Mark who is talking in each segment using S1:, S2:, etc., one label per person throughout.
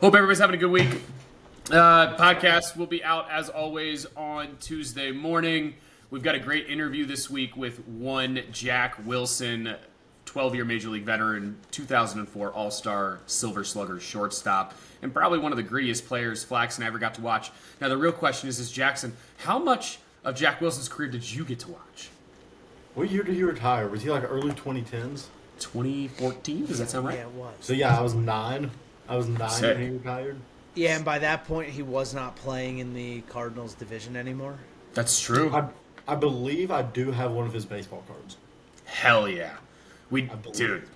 S1: Hope everybody's having a good week. Podcast will be out as always on Tuesday morning. We've got a great interview this week with one Jack Wilson, 12-year Major League veteran, 2004 All-Star Silver Slugger shortstop, and probably one of the grittiest players Flax and I ever got to watch. Now, the real question is Jackson, how much of Jack Wilson's career did you get to watch?
S2: What year did he retire? Was he like early 2010s?
S1: 2014? Does that sound right?
S3: Yeah, it was.
S2: So yeah, I was 9. I was 9
S1: Sick.
S2: when he retired.
S3: Yeah, and by that point, he was not playing in the Cardinals division anymore.
S1: That's true.
S2: I believe I do have one of his baseball cards.
S1: Hell yeah. Dude.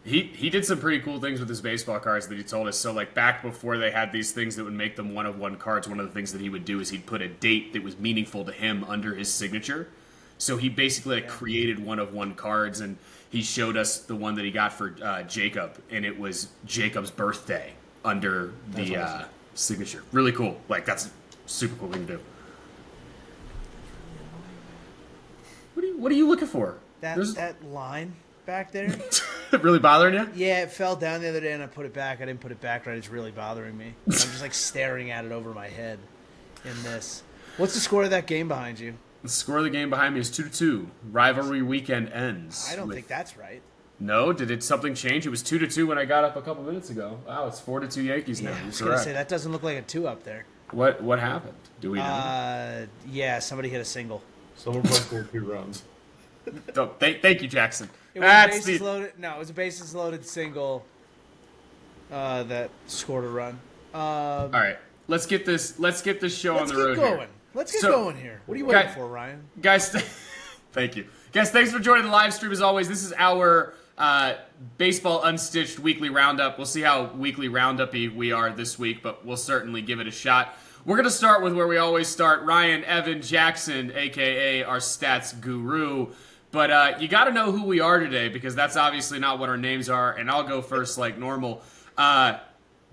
S1: He did some pretty cool things with his baseball cards that he told us. So, like, back before they had these things that would make them one-of-one cards, one of the things that he would do is he'd put a date that was meaningful to him under his signature. So he basically created one-of-one cards, and he showed us the one that he got for Jacob, and it was Jacob's birthday under the awesome. Signature. Really cool. Like, that's a super cool thing to do. What are you looking for?
S3: That line back there?
S1: Really bothering you?
S3: Yeah, it fell down the other day and I put it back. I didn't put it back right. It's really bothering me. I'm just like staring at it over my head in this. What's the score of that game behind you?
S1: The score of the game behind me is 2-2. Rivalry weekend ends.
S3: I don't think that's right.
S1: No? Did something change? It was 2-2 when I got up a couple minutes ago. Wow, it's 4-2 Yankees now.
S3: I was going to say, that doesn't look like a 2 up there.
S1: What happened? Do we know?
S3: Yeah, somebody hit a single.
S2: Someone scored 2 runs.
S1: Thank you, Jackson.
S3: It was loaded. No, it was a bases loaded single that scored a run.
S1: All right, let's get this show on the road here.
S3: Let's get going here. What are you waiting for, Ryan?
S1: Guys, thank you. Guys, thanks for joining the live stream as always. This is our Baseball Unstitched Weekly Roundup. We'll see how Weekly Roundup-y we are this week, but we'll certainly give it a shot. We're going to start with where we always start. Ryan Evan Jackson, a.k.a. our stats guru. But you got to know who we are today because that's obviously not what our names are, and I'll go first like normal. Doug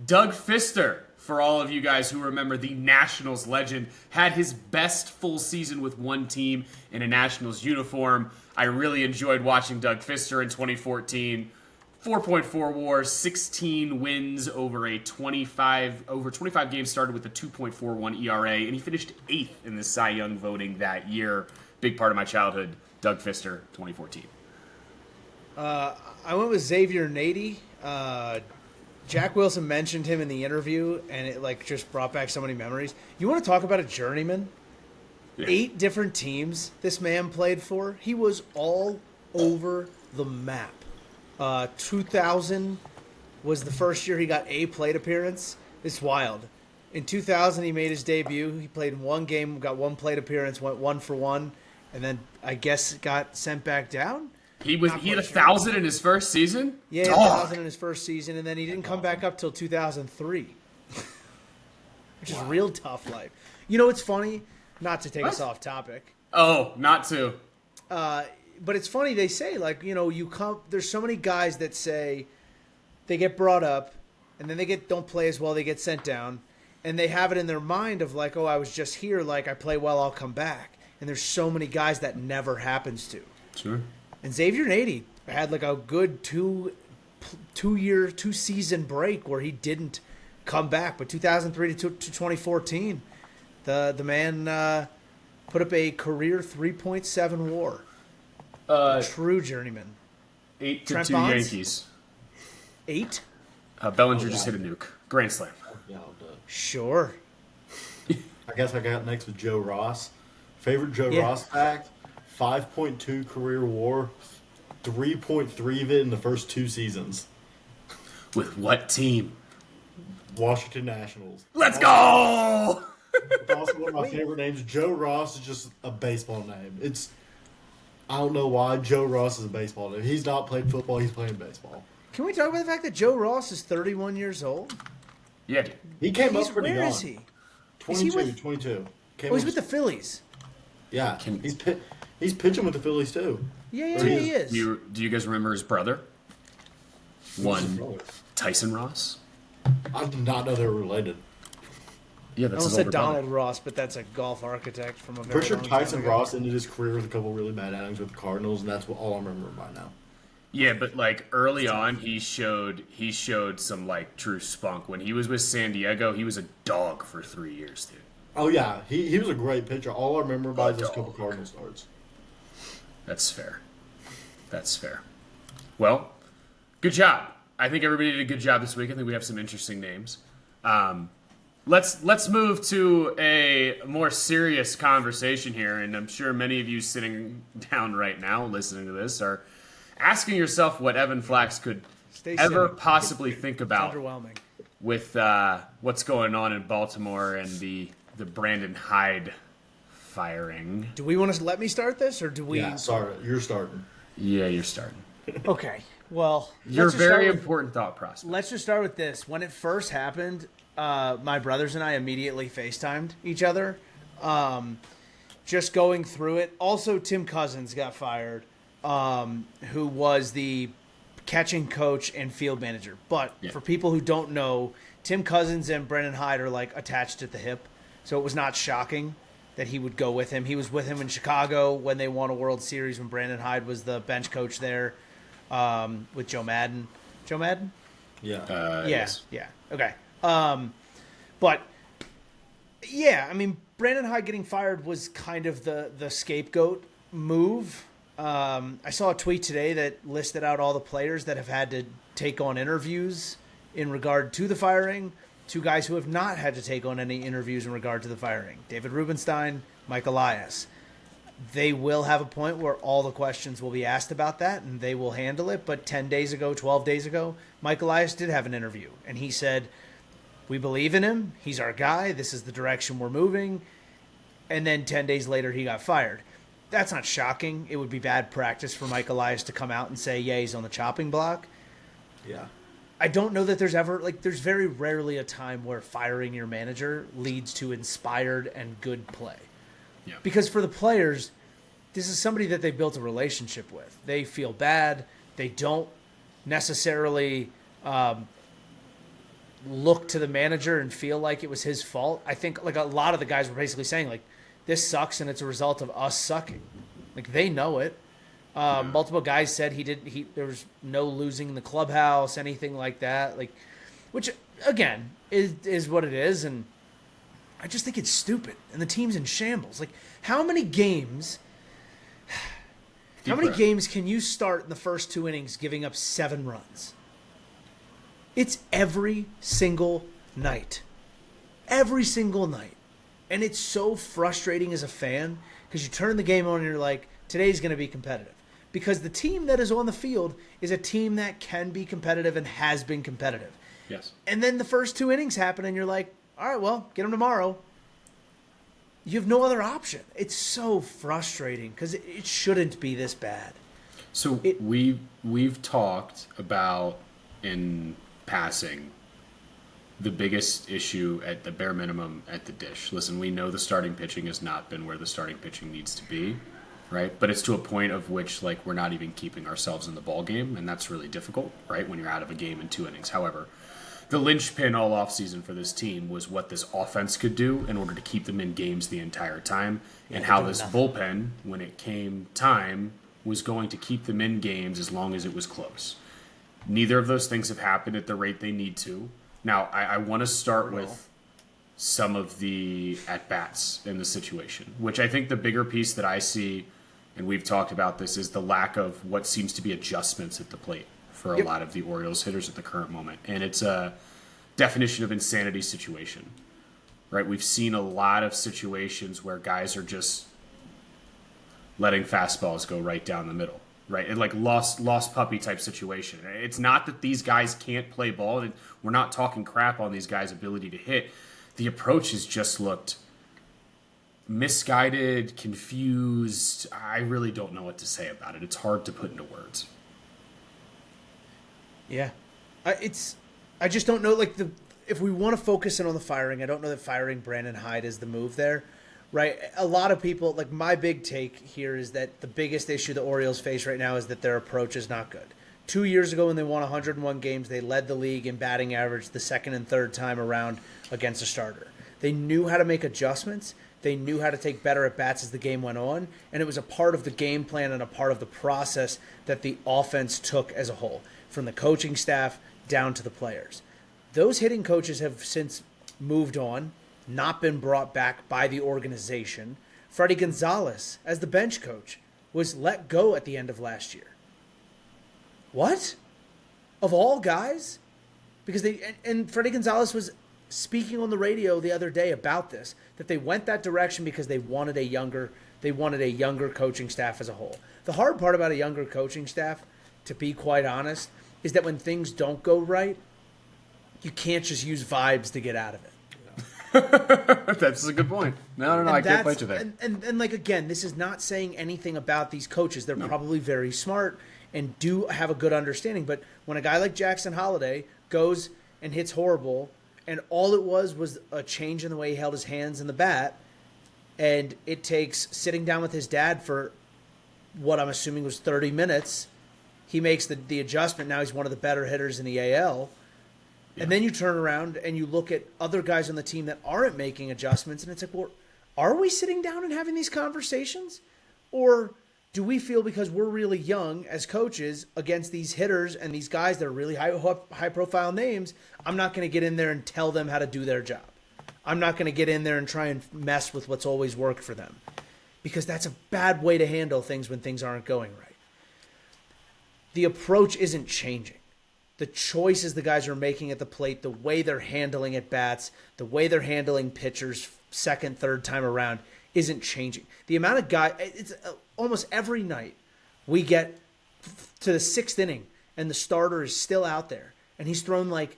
S1: Fister, for all of you guys who remember the Nationals legend, had his best full season with one team in a Nationals uniform. I really enjoyed watching Doug Fister in 2014. 4.4 WAR, 16 wins over 25 games, started with a 2.41 ERA, and he finished 8th in the Cy Young voting that year. Big part of my childhood. Doug Fister, 2014.
S3: I went with Xavier Nady. Jack Wilson mentioned him in the interview, and it just brought back so many memories. You want to talk about a journeyman? Yeah. 8 different teams this man played for. He was all over the map. 2000 was the first year he got a plate appearance. It's wild. In 2000, he made his debut. He played in one game, got 1 plate appearance, went 1 for 1. And then I guess got sent back down.
S1: He had 1,000 in his first season?
S3: Yeah, 1,000 in his first season, and then he didn't come back up till 2003. Which is real tough life. You know what's funny? Not to take us off topic.
S1: Oh, not to.
S3: But it's funny, they say, there's so many guys that say they get brought up, and then they don't play as well, they get sent down, and they have it in their mind of I was just here, I play well, I'll come back. And there's so many guys that never happens to.
S1: Sure.
S3: And Xavier Nady had a good two-season break where he didn't come back. But 2003 to 2014, the man put up a career 3.7 WAR. True journeyman.
S1: 8-2 Yankees.
S3: 8?
S1: Bellinger just hit a nuke. Grand slam.
S3: Sure.
S2: I guess I got next with Joe Ross. Favorite Joe Ross fact, 5.2 career WAR, 3.3 of it in the first 2 seasons.
S1: With what team?
S2: Washington Nationals.
S1: Let's go!
S2: It's also one of my favorite names. Joe Ross is just a baseball name. I don't know why Joe Ross is a baseball name. He's not played football, he's playing baseball.
S3: Can we talk about the fact that Joe Ross is 31 years old?
S1: Yeah, dude.
S2: He came up pretty young.
S3: Where is he?
S2: 22.
S3: He's with the Phillies.
S2: Yeah, he's pitching with the Phillies too.
S3: Yeah, he is.
S1: Do you guys remember his brother? Tyson Ross.
S2: I did not know they were related.
S1: Yeah,
S3: I almost said Donald Ross, but that's a golf architect from a very
S2: Pretty sure
S3: long time
S2: Tyson
S3: ago.
S2: Ross ended his career with a couple really bad outings with the Cardinals, and that's all I'm remembering by now.
S1: Yeah, but like early on, he showed some like true spunk. When he was with San Diego, he was a dog for 3 years, dude.
S2: Oh yeah, he was a great pitcher. All I remember about those couple
S1: dog.
S2: Cardinal starts.
S1: That's fair. That's fair. Well, good job. I think everybody did a good job this week. I think we have some interesting names. Let's move to a more serious conversation here, and I'm sure many of you sitting down right now listening to this are asking yourself what Evan Flax could ever possibly think about
S3: Underwhelming.
S1: with what's going on in Baltimore and the Brandon Hyde firing.
S3: Do we want to let me start this, or do we?
S2: Yeah, sorry, you're starting.
S1: Yeah, you're starting.
S3: Okay. Well,
S1: Your
S3: let's just
S1: very
S3: start with-
S1: important thought process.
S3: Let's just start with this. When it first happened, my brothers and I immediately FaceTimed each other, just going through it. Also, Tim Cousins got fired, who was the catching coach and field manager. But for people who don't know, Tim Cousins and Brendan Hyde are like attached at the hip, so it was not shocking that he would go with him. He was with him in Chicago when they won a World Series when Brandon Hyde was the bench coach there, with Joe Madden. Joe Madden?
S2: Yeah.
S1: Yes.
S3: Yeah. Okay. But yeah, I mean, Brandon Hyde getting fired was kind of the scapegoat move. I saw a tweet today that listed out all the players that have had to take on interviews in regard to the firing. Two guys who have not had to take on any interviews in regard to the firing: David Rubenstein, Mike Elias. They will have a point where all the questions will be asked about that, and they will handle it. But 10 days ago, 12 days ago, Mike Elias did have an interview, and he said, "We believe in him. He's our guy. This is the direction we're moving." And then 10 days later, he got fired. That's not shocking. It would be bad practice for Mike Elias to come out and say, yeah, he's on the chopping block.
S2: Yeah.
S3: I don't know that there's ever, there's very rarely a time where firing your manager leads to inspired and good play.
S1: Yeah.
S3: Because for the players, this is somebody that they built a relationship with. They feel bad. They don't necessarily look to the manager and feel like it was his fault. I think like a lot of the guys were basically saying like, this sucks and it's a result of us sucking. Like they know it. Multiple guys said there was no losing in the clubhouse, anything like that. Like, which again is what it is. And I just think it's stupid. And the team's in shambles. Like how many games can you start in the first 2 innings giving up 7 runs? It's every single night. Every single night. And it's so frustrating as a fan because you turn the game on and you're like, today's going to be competitive. Because the team that is on the field is a team that can be competitive and has been competitive.
S1: Yes.
S3: And then the first 2 innings happen and you're like, all right, well, get them tomorrow. You have no other option. It's so frustrating because it shouldn't be this bad.
S1: So we've talked about in passing the biggest issue at the bare minimum at the dish. Listen, we know the starting pitching has not been where the starting pitching needs to be, right? But it's to a point of which like we're not even keeping ourselves in the ball game, and that's really difficult, right? When you're out of a game in 2 innings. However, the linchpin all offseason for this team was what this offense could do in order to keep them in games the entire time, and how this bullpen, when it came time, was going to keep them in games as long as it was close. Neither of those things have happened at the rate they need to. Now, I want to start with some of the at-bats in the situation, which I think the bigger piece that I see, and we've talked about this, is the lack of what seems to be adjustments at the plate for a lot of the Orioles hitters at the current moment. And it's a definition of insanity situation, right? We've seen a lot of situations where guys are just letting fastballs go right down the middle. Right, and like lost puppy type situation. It's not that these guys can't play ball. We're not talking crap on these guys' ability to hit. The approach has just looked misguided, confused. I really don't know what to say about it. It's hard to put into words.
S3: Yeah, I just don't know. Like if we want to focus in on the firing, I don't know that firing Brandon Hyde is the move there. Right, a lot of people, like my big take here is that the biggest issue the Orioles face right now is that their approach is not good. 2 years ago when they won 101 games, they led the league in batting average the second and third time around against a starter. They knew how to make adjustments. They knew how to take better at bats as the game went on, and it was a part of the game plan and a part of the process that the offense took as a whole, from the coaching staff down to the players. Those hitting coaches have since moved on, not been brought back by the organization. Freddie Gonzalez, as the bench coach, was let go at the end of last year. What? Of all guys? Because and Freddie Gonzalez was speaking on the radio the other day about this, that they went that direction because they wanted a younger coaching staff as a whole. The hard part about a younger coaching staff, to be quite honest, is that when things don't go right, you can't just use vibes to get out of it.
S1: That's a good point. No, I can't fight you there.
S3: And like, again, this is not saying anything about these coaches. They're probably very smart and do have a good understanding. But when a guy like Jackson Holliday goes and hits horrible, and all it was a change in the way he held his hands in the bat, and it takes sitting down with his dad for what I'm assuming was 30 minutes, he makes the adjustment. Now he's one of the better hitters in the AL. Yeah. And then you turn around and you look at other guys on the team that aren't making adjustments, and it's like, well, are we sitting down and having these conversations? Or do we feel because we're really young as coaches against these hitters and these guys that are really high-profile names, I'm not going to get in there and tell them how to do their job. I'm not going to get in there and try and mess with what's always worked for them, because that's a bad way to handle things when things aren't going right. The approach isn't changing. The choices the guys are making at the plate, the way they're handling at bats, the way they're handling pitchers second, third time around isn't changing. The amount of guys, it's almost every night we get to the sixth inning and the starter is still out there and he's thrown like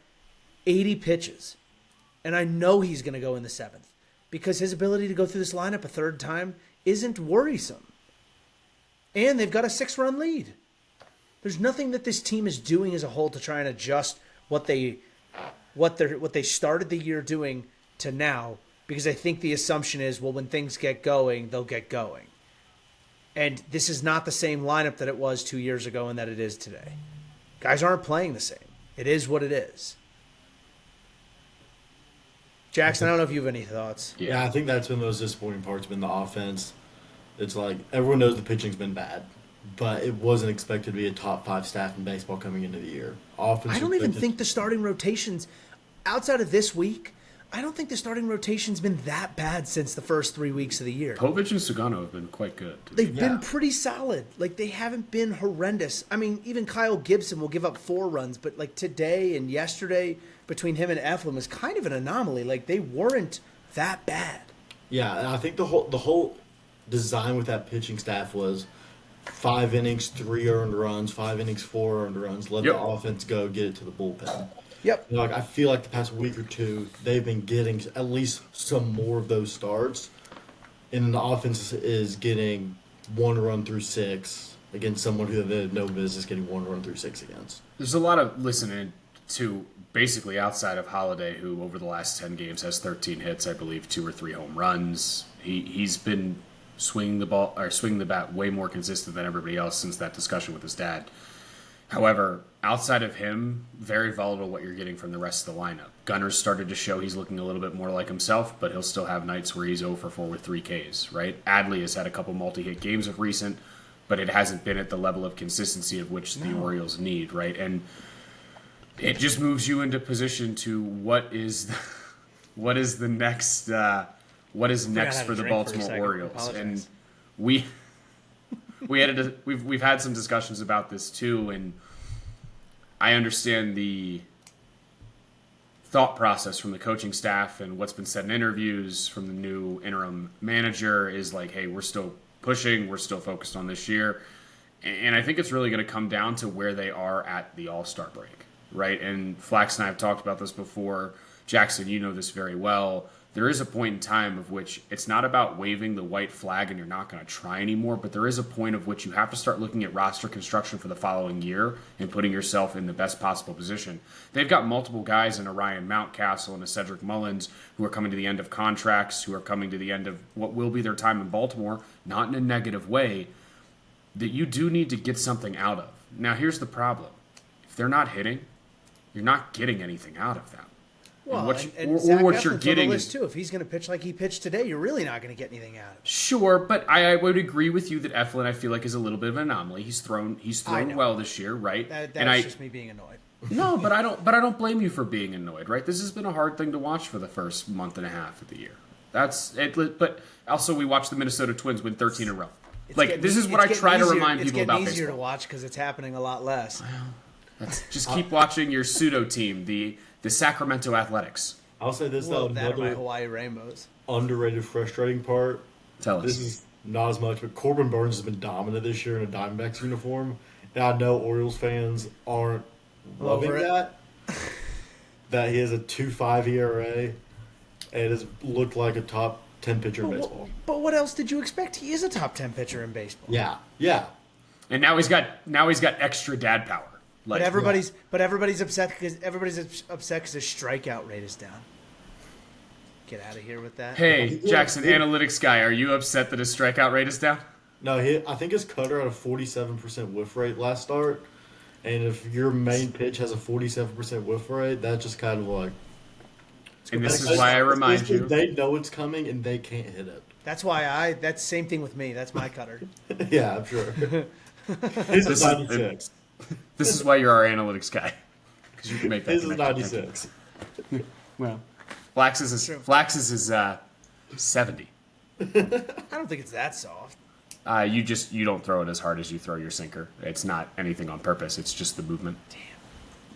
S3: 80 pitches. And I know he's going to go in the seventh because his ability to go through this lineup a third time isn't worrisome. And they've got a 6-run lead. There's nothing that this team is doing as a whole to try and adjust what they started the year doing to now, because I think the assumption is, well, when things get going, they'll get going. And this is not the same lineup that it was 2 years ago and that it is today. Guys aren't playing the same. It is what it is. Jackson, I don't know if you have any thoughts.
S2: Yeah, I think that's been the most disappointing part's been the offense. It's like everyone knows the pitching's been bad, but it wasn't expected to be a top 5 staff in baseball coming into the year.
S3: I don't even think the starting rotations, outside of this week, I don't think the starting rotation's been that bad since the first 3 weeks of the year.
S1: Povich and Sugano have been quite good.
S3: They've been pretty solid. Like, they haven't been horrendous. I mean, even Kyle Gibson will give up 4 runs, but like today and yesterday between him and Eflin was kind of an anomaly. Like, they weren't that bad.
S2: Yeah, and I think the whole design with that pitching staff was 5 innings, 3 earned runs, 5 innings, 4 earned runs. Let the offense go, get it to the bullpen.
S3: Yep.
S2: Like, I feel like the past week or two, they've been getting at least some more of those starts. And the offense is getting 1 run through 6 against someone who they had no business getting 1 run through 6 against.
S1: There's a lot of listening to basically outside of Holiday, who over the last 10 games has 13 hits, I believe 2 or 3 home runs. He's been swinging the bat way more consistent than everybody else since that discussion with his dad. However, outside of him, very volatile what you're getting from the rest of the lineup. Gunner's started to show he's looking a little bit more like himself, but he'll still have nights where he's 0 for 4 with 3 Ks, right? Adley has had a couple multi-hit games of recent, but it hasn't been at the level of consistency of which the Orioles need, right? And it just moves you into position to what is next for the Baltimore Orioles. And we've had some discussions about this too, and I understand the thought process from the coaching staff and what's been said in interviews from the new interim manager is like, hey, we're still pushing, we're still focused on this year. And I think it's really going to come down to where they are at the All-Star break, right? And Flax and I have talked about this before. Jackson, you know this very well. There is a point in time of which it's not about waving the white flag and you're not going to try anymore, but there is a point of which you have to start looking at roster construction for the following year and putting yourself in the best possible position. They've got multiple guys in a Ryan Mountcastle and a Cedric Mullins who are coming to the end of contracts, who are coming to the end of what will be their time in Baltimore, not in a negative way, that you do need to get something out of. Now, here's the problem. If they're not hitting, you're not getting anything out of them.
S3: Well,
S1: what
S3: and Zach
S1: what
S3: Eflin's
S1: you're
S3: on the
S1: getting
S3: list
S1: is
S3: too. If he's going to pitch like he pitched today, you're really not going to get anything out of it.
S1: sure, but I would agree with you that Eflin I feel like is a little bit of an anomaly. He's thrown
S3: know.
S1: well this year, right?
S3: That's just me being annoyed.
S1: No, but I don't blame you for being annoyed, right? This has been a hard thing to watch for the first month and a half of the year. That's it. But also, we watched the Minnesota Twins win 13 in a row. This is what I try to remind people about baseball.
S3: It's easier to watch because it's happening a lot less.
S1: Just keep watching your pseudo team, the Sacramento Athletics.
S2: I'll say this
S3: Well,
S2: though,
S3: that are my
S2: another
S3: Hawaii Rainbows.
S2: underrated, frustrating part.
S1: Tell us.
S2: This is not as much, but Corbin Burns has been dominant this year in a Diamondbacks uniform, and I know Orioles fans aren't loving
S3: Over it.
S2: that. That he has a 2.5 ERA and has looked like a top 10 pitcher in baseball.
S3: But what else did you expect? He is a top 10 pitcher in baseball.
S2: Yeah.
S1: And now he's got extra dad power.
S3: But everybody's upset because his strikeout rate is down. Get out of here with that.
S1: Hey, Jackson, analytics guy, are you upset that his strikeout rate is down?
S2: No, I think his cutter had a 47% whiff rate last start, and if your main pitch has a 47% whiff rate, that's just kind of like.
S1: And this is why I remind you.
S2: They know it's coming and they can't hit it.
S3: That's why that's the same thing with me. That's my cutter.
S2: Yeah, I'm sure. His is 96.
S1: This is why you're our analytics guy, because you can make that.
S2: His is
S1: connection.
S2: 96.
S1: Well, Flax's is 70.
S3: I don't think it's that soft.
S1: You don't throw it as hard as you throw your sinker. It's not anything on purpose. It's just the movement.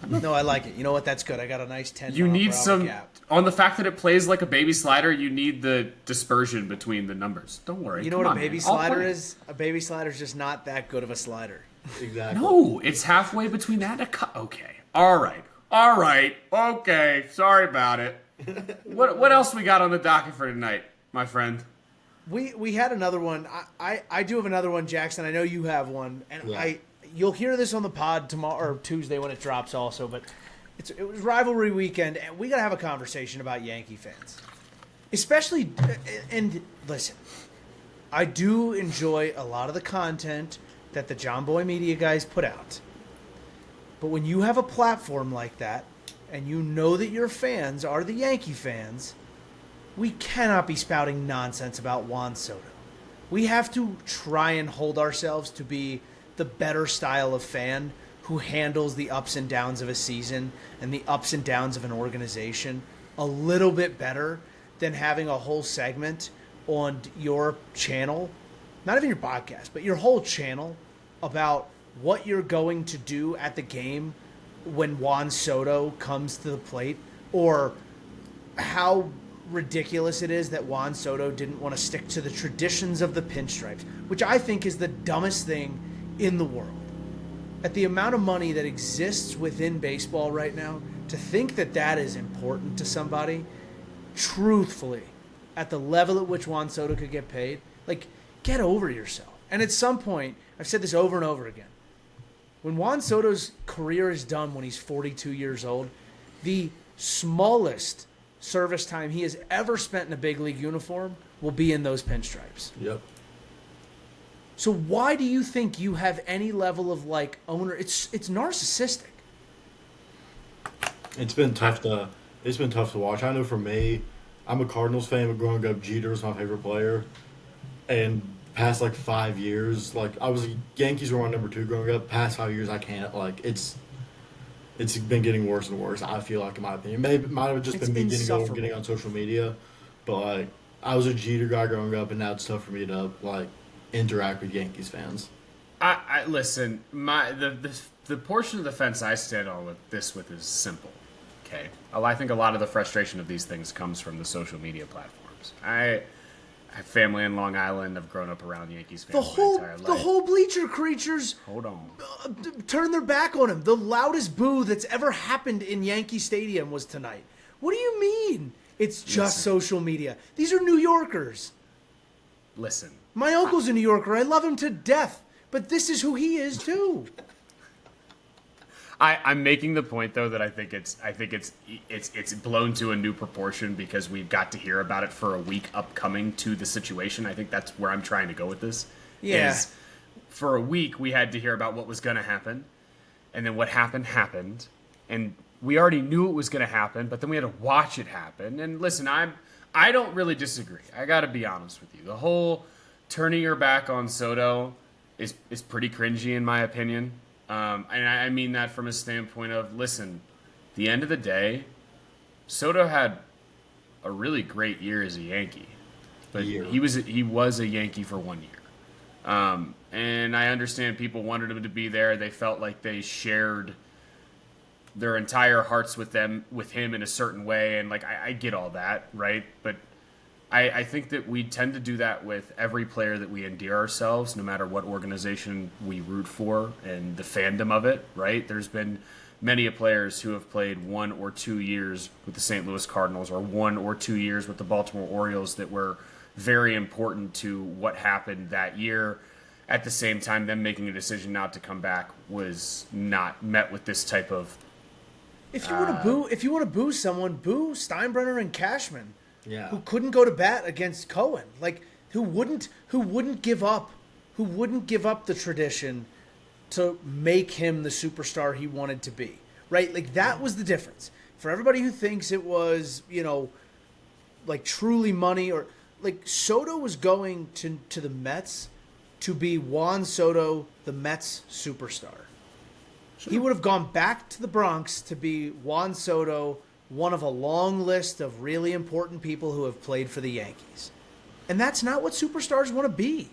S3: No, I like it. You know what? That's good. I got a nice 10.
S1: You need some
S3: gap.
S1: on the fact that it plays like a baby slider. You need the dispersion between the numbers. Don't worry.
S3: You know what a baby slider is? A baby slider is just not that good of a slider.
S2: Exactly.
S1: No, it's halfway between that and a cut. Okay. All right. Okay. Sorry about it. What else we got on the docket for tonight, my friend?
S3: We had another one. I do have another one, Jackson. I know you have one, and
S2: Yeah.
S3: You'll hear this on the pod tomorrow or Tuesday when it drops also. But it was rivalry weekend, and we gotta have a conversation about Yankee fans, especially. And listen, I do enjoy a lot of the content that the John Boy Media guys put out, but when you have a platform like that, and you know that your fans are the Yankee fans, we cannot be spouting nonsense about Juan Soto. We have to try and hold ourselves to be the better style of fan who handles the ups and downs of a season and the ups and downs of an organization a little bit better than having a whole segment on your channel, not even your podcast, but your whole channel, about what you're going to do at the game when Juan Soto comes to the plate, or how ridiculous it is that Juan Soto didn't want to stick to the traditions of the pinstripes, which I think is the dumbest thing in the world. At the amount of money that exists within baseball right now, to think that that is important to somebody, truthfully, at the level at which Juan Soto could get paid, like, get over yourself. And at some point, I've said this over and over again, when Juan Soto's career is done when he's 42 years old, the smallest service time he has ever spent in a big league uniform will be in those pinstripes.
S2: Yep.
S3: So why do you think you have any level of owner? It's narcissistic.
S2: It's been tough to watch. I know for me, I'm a Cardinals fan, but growing up, Jeter was my favorite player. And past 5 years, Yankees were my number 2 growing up. Past 5 years, I can't. It's been getting worse and worse. I feel like, in my opinion, maybe it might have just been me getting old and getting on social media, but I was a Jeter guy growing up, and now it's tough for me to interact with Yankees fans.
S1: I listen. The portion of the fence I stand on with is simple. Okay, I think a lot of the frustration of these things comes from the social media platforms. I have family in Long Island. I've grown up around Yankees fans my entire life.
S3: The whole bleacher creatures
S1: Hold on.
S3: turn their back on him. The loudest boo that's ever happened in Yankee Stadium was tonight. What do you mean? It's just social media. These are New Yorkers.
S1: Listen.
S3: My uncle's a New Yorker. I love him to death. But this is who he is too.
S1: I'm making the point though that I think it's blown to a new proportion because we've got to hear about it for a week upcoming to the situation. I think that's where I'm trying to go with this.
S3: Yeah.
S1: Is for a week we had to hear about what was going to happen, and then what happened, and we already knew it was going to happen, but then we had to watch it happen. And listen, I don't really disagree. I got to be honest with you. The whole turning your back on Soto is pretty cringy in my opinion. And I mean that from a standpoint of, listen, at the end of the day, Soto had a really great year as a Yankee, but he was a Yankee for 1 year. And I understand people wanted him to be there. They felt like they shared their entire hearts with him in a certain way, and like I get all that, right? But I think that we tend to do that with every player that we endear ourselves, no matter what organization we root for and the fandom of it, right? There's been many of players who have played 1 or 2 years with the St. Louis Cardinals or 1 or 2 years with the Baltimore Orioles that were very important to what happened that year. At the same time, them making a decision not to come back was not met with this type of.
S3: If you want to boo someone, boo Steinbrenner and Cashman.
S2: Yeah.
S3: Who couldn't go to bat against Cohen? Like who wouldn't give up the tradition to make him the superstar he wanted to be, right? Like that was the difference. For everybody who thinks it was, like truly money, or like Soto was going to the Mets to be Juan Soto, the Mets superstar. Sure. He would have gone back to the Bronx to be Juan Soto, one of a long list of really important people who have played for the Yankees. And that's not what superstars want to be.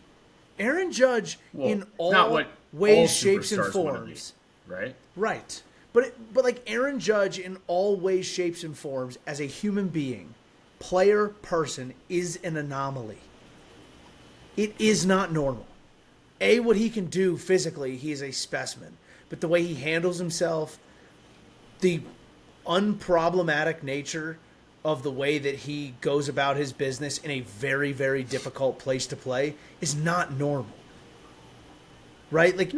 S3: Aaron Judge, in all ways, shapes, and forms.
S1: Right?
S3: Right. But like Aaron Judge, in all ways, shapes, and forms, as a human being, player, person, is an anomaly. It is not normal. What he can do physically, he is a specimen. But the way he handles himself, the unproblematic nature of the way that he goes about his business in a very, very difficult place to play is not normal. Right? Like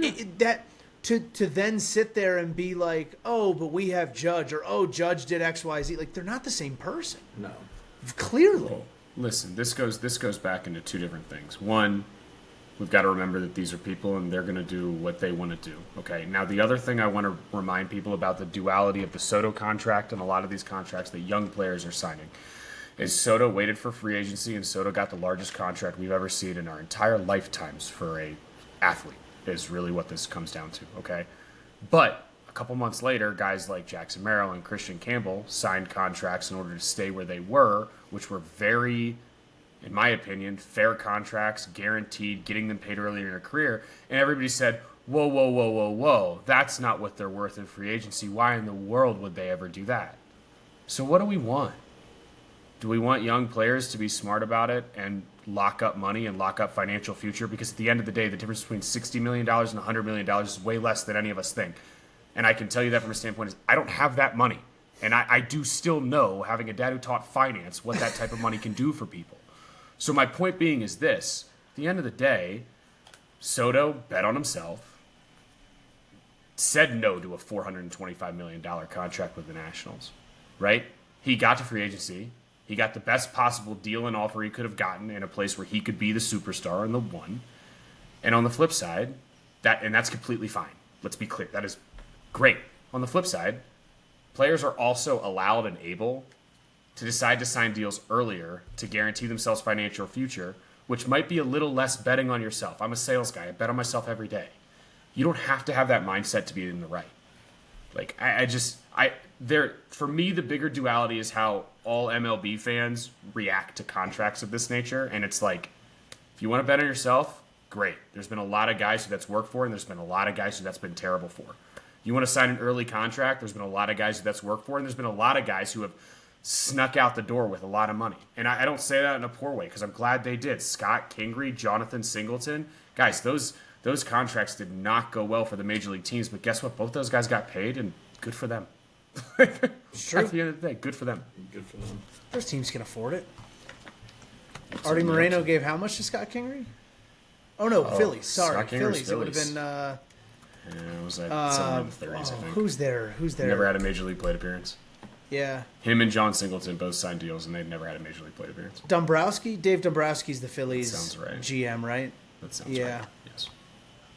S3: to then sit there and be like, oh, but we have Judge, or oh, Judge did X, Y, Z. Like they're not the same person.
S2: No.
S3: Clearly.
S1: Well, listen, this goes back into two different things. One, we've got to remember that these are people and they're going to do what they want to do. Okay. Now, the other thing I want to remind people about the duality of the Soto contract and a lot of these contracts that young players are signing is Soto waited for free agency, and Soto got the largest contract we've ever seen in our entire lifetimes for a athlete is really what this comes down to. Okay. But a couple months later, guys like Jackson Merrill and Christian Campbell signed contracts in order to stay where they were, which were very, in my opinion, fair contracts, guaranteed, getting them paid earlier in their career. And everybody said, whoa, that's not what they're worth in free agency. Why in the world would they ever do that? So what do we want? Do we want young players to be smart about it and lock up money and lock up financial future? Because at the end of the day, the difference between $60 million and $100 million is way less than any of us think. And I can tell you that from a standpoint is I don't have that money. And I do still know, having a dad who taught finance, what that type of money can do for people. So my point being is this. At the end of the day, Soto bet on himself, said no to a $425 million contract with the Nationals, right? He got to free agency. He got the best possible deal and offer he could have gotten in a place where he could be the superstar and the one. And on the flip side, that's completely fine. Let's be clear. That is great. On the flip side, players are also allowed and able to decide to sign deals earlier to guarantee themselves financial future, which might be a little less betting on yourself. I'm a sales guy. I bet on myself every day. You don't have to have that mindset to be in the right. Like, for me, the bigger duality is how all MLB fans react to contracts of this nature. And it's like, if you want to bet on yourself, great. There's been a lot of guys who that's worked for, and there's been a lot of guys who that's been terrible for. You want to sign an early contract, there's been a lot of guys who that's worked for, and there's been a lot of guys who have snuck out the door with a lot of money. And I don't say that in a poor way, because I'm glad they did. Scott Kingery, Jonathan Singleton, guys, those contracts did not go well for the major league teams, but guess what? Both those guys got paid, and good for them.
S3: True.
S1: At the end of the day, good for them.
S2: Good for them.
S3: Those teams can afford it. Artie Moreno gave how much to Scott Kingery? Oh, no, Phillies. Sorry, Phillies. It would have been...
S1: Yeah, it was like someone in the 30s, I think.
S3: Who's there?
S1: Never had a major league plate appearance.
S3: Yeah.
S1: Him and John Singleton both signed deals, and they've never had a major league plate appearance.
S3: Dave Dombrowski's the Phillies
S1: Sounds right.
S3: GM, right?
S1: That sounds right. Yes.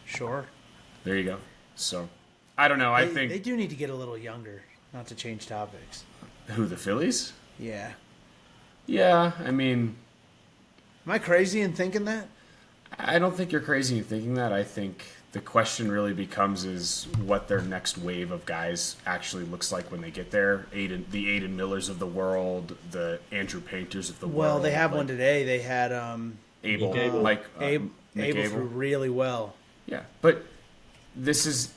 S3: Sure.
S1: There you go. So, I don't know. I think
S3: they do need to get a little younger. Not to change topics.
S1: Who, the Phillies?
S3: Yeah.
S1: Yeah, I mean,
S3: Am I crazy in thinking that?
S1: I don't think you're crazy in thinking that. I think the question really becomes is what their next wave of guys actually looks like when they get there. The Aiden Millers of the world, the Andrew Painters of the world.
S3: Well, they have one today. They had
S1: Abel,
S2: Nick
S3: Abel threw really well.
S1: Yeah, but this is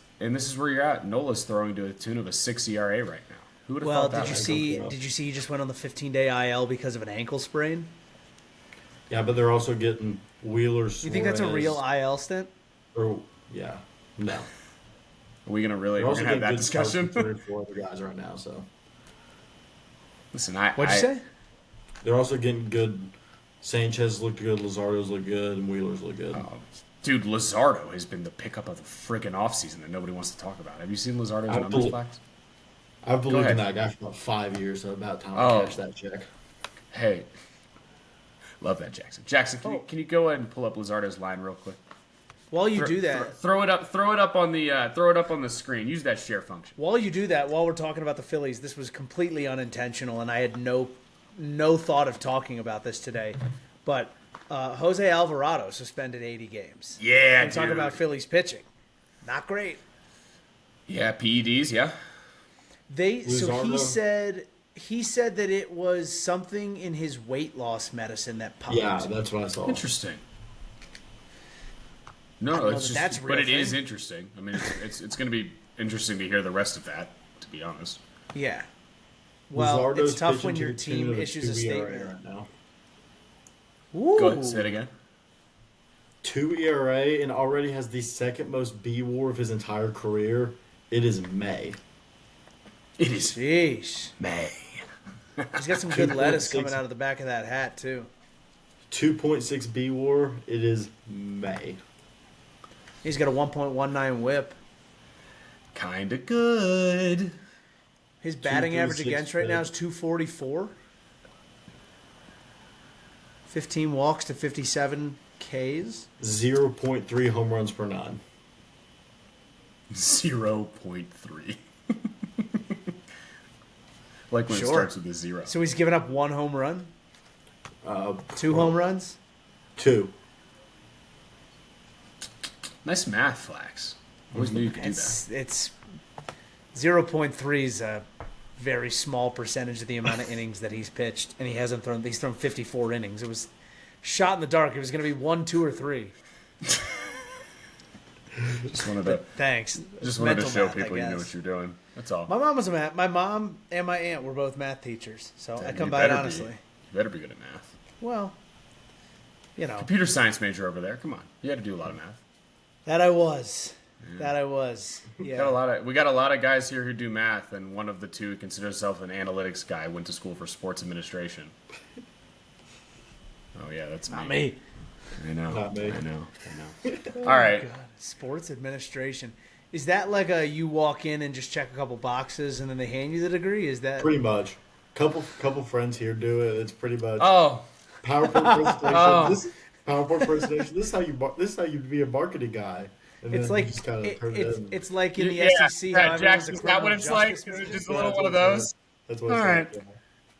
S1: where you're at. Nola's throwing to a tune of a 6 ERA right now. Who would have
S3: Well,
S1: thought that?
S3: did you see he just went on the 15-day IL because of an ankle sprain?
S2: Yeah, but they're also getting Wheeler.
S3: You think that's a real IL stint?
S2: Or yeah, no.
S1: Are we gonna
S2: They're
S1: we're
S2: also
S1: gonna have
S2: getting
S1: that
S2: good starts
S1: discussion?
S2: from 3 or 4 other guys right now. So
S1: Listen,
S3: What'd you say?
S2: they're also getting good. Sanchez looked good, Luzardo's look good, and Wheeler's look good.
S1: Dude, Luzardo has been the pickup of the friggin' offseason that nobody wants to talk about. Have you seen Luzardo's
S2: I've
S1: numbers,
S2: bel-
S1: Flax?
S2: I've believed in
S1: ahead.
S2: that guy for about 5 years, so about time
S1: Oh.
S2: to cash that check.
S1: Hey, love that, Jackson. Jackson, can you go ahead and pull up Luzardo's line real quick?
S3: While you do that,
S1: Throw it up on the screen. Use that share function.
S3: while we're talking about the Phillies, this was completely unintentional, and I had no thought of talking about this today. But Jose Alvarado suspended 80 games.
S1: Yeah,
S3: And talk
S1: dude.
S3: about Phillies pitching. Not great.
S1: Yeah, PEDs. Yeah.
S2: Luzardo?
S3: He said that it was something in his weight loss medicine that popped.
S2: Yeah, that's what I saw.
S1: Interesting.
S3: I
S1: No,
S3: don't know
S1: it's
S3: that
S1: just,
S3: that's a real
S1: but it is
S3: thing.
S1: interesting. I mean, it's going to be interesting to hear the rest of that. To be honest.
S3: Yeah. Well,
S2: Luzardo's
S3: it's tough
S2: pitching
S3: when
S2: to
S3: your
S2: the tune
S3: team
S2: of
S3: issues a
S2: 2 ERA
S3: statement.
S2: right now.
S3: Ooh.
S1: Go ahead, say it again.
S2: 2 ERA and already has the second most B WAR of his entire career. It is May.
S1: It is
S3: Jeez.
S1: May.
S3: He's got some good lettuce
S2: 2.6.
S3: coming out of the back of that hat, too.
S2: 2.6 B WAR. It is May.
S3: He's got a 1.19 whip.
S1: Kinda good.
S3: His batting average
S2: 2.36
S3: against right now
S2: whip.
S3: is 244. 15 walks to 57 Ks.
S2: 0.3 home runs per 9.
S1: 0.3. Like when it
S3: Sure.
S1: starts with a 0.
S3: So he's given up 1 home run, 2 home runs.
S2: 2.
S1: Nice math, Flax. Always knew you could do that.
S3: It's 0.3 is a very small percentage of the amount of innings that he's pitched, and he's thrown 54 innings. It was shot in the dark. It was going to be 1, 2, or 3.
S1: Just wanted to
S3: Thanks.
S1: just wanted to
S3: Mental
S1: show
S3: math, I
S1: people you knew
S3: guess.
S1: what you're doing. That's all.
S3: My mom was a math. My mom and my aunt were both math teachers, so I
S1: Damn,
S3: come
S1: you
S3: by it
S1: better
S3: honestly.
S1: You better be good at math.
S3: Well, you know
S1: Computer science major over there. Come on, you had to do a lot of math.
S3: that I was. That I was. Yeah.
S1: We got a lot of guys here who do math, and one of the two who considers himself an analytics guy went to school for sports administration. Oh yeah, that's
S3: Not me.
S1: I know.
S2: Not me.
S1: I know. All right.
S3: God, sports administration. Is that like you walk in and just check a couple boxes and then they hand you the degree? Is that
S2: Pretty much. Couple friends here do it. It's pretty much
S1: Oh,
S2: PowerPoint presentation.
S1: Oh.
S2: This PowerPoint presentation. This is how you be a marketing guy. And
S3: it's
S2: then
S3: like
S2: you just kind of turn it in.
S3: it's like in the
S1: yeah,
S3: SEC.
S1: yeah,
S3: how everyone's a
S1: Jackson, is that what
S3: criminal
S1: it's like?
S3: justice
S1: Is it
S3: major?
S1: just a
S2: Yeah,
S1: little
S2: that's
S1: one of
S2: what it's
S1: those?
S2: like. That's what it's
S1: All
S2: like.
S1: right.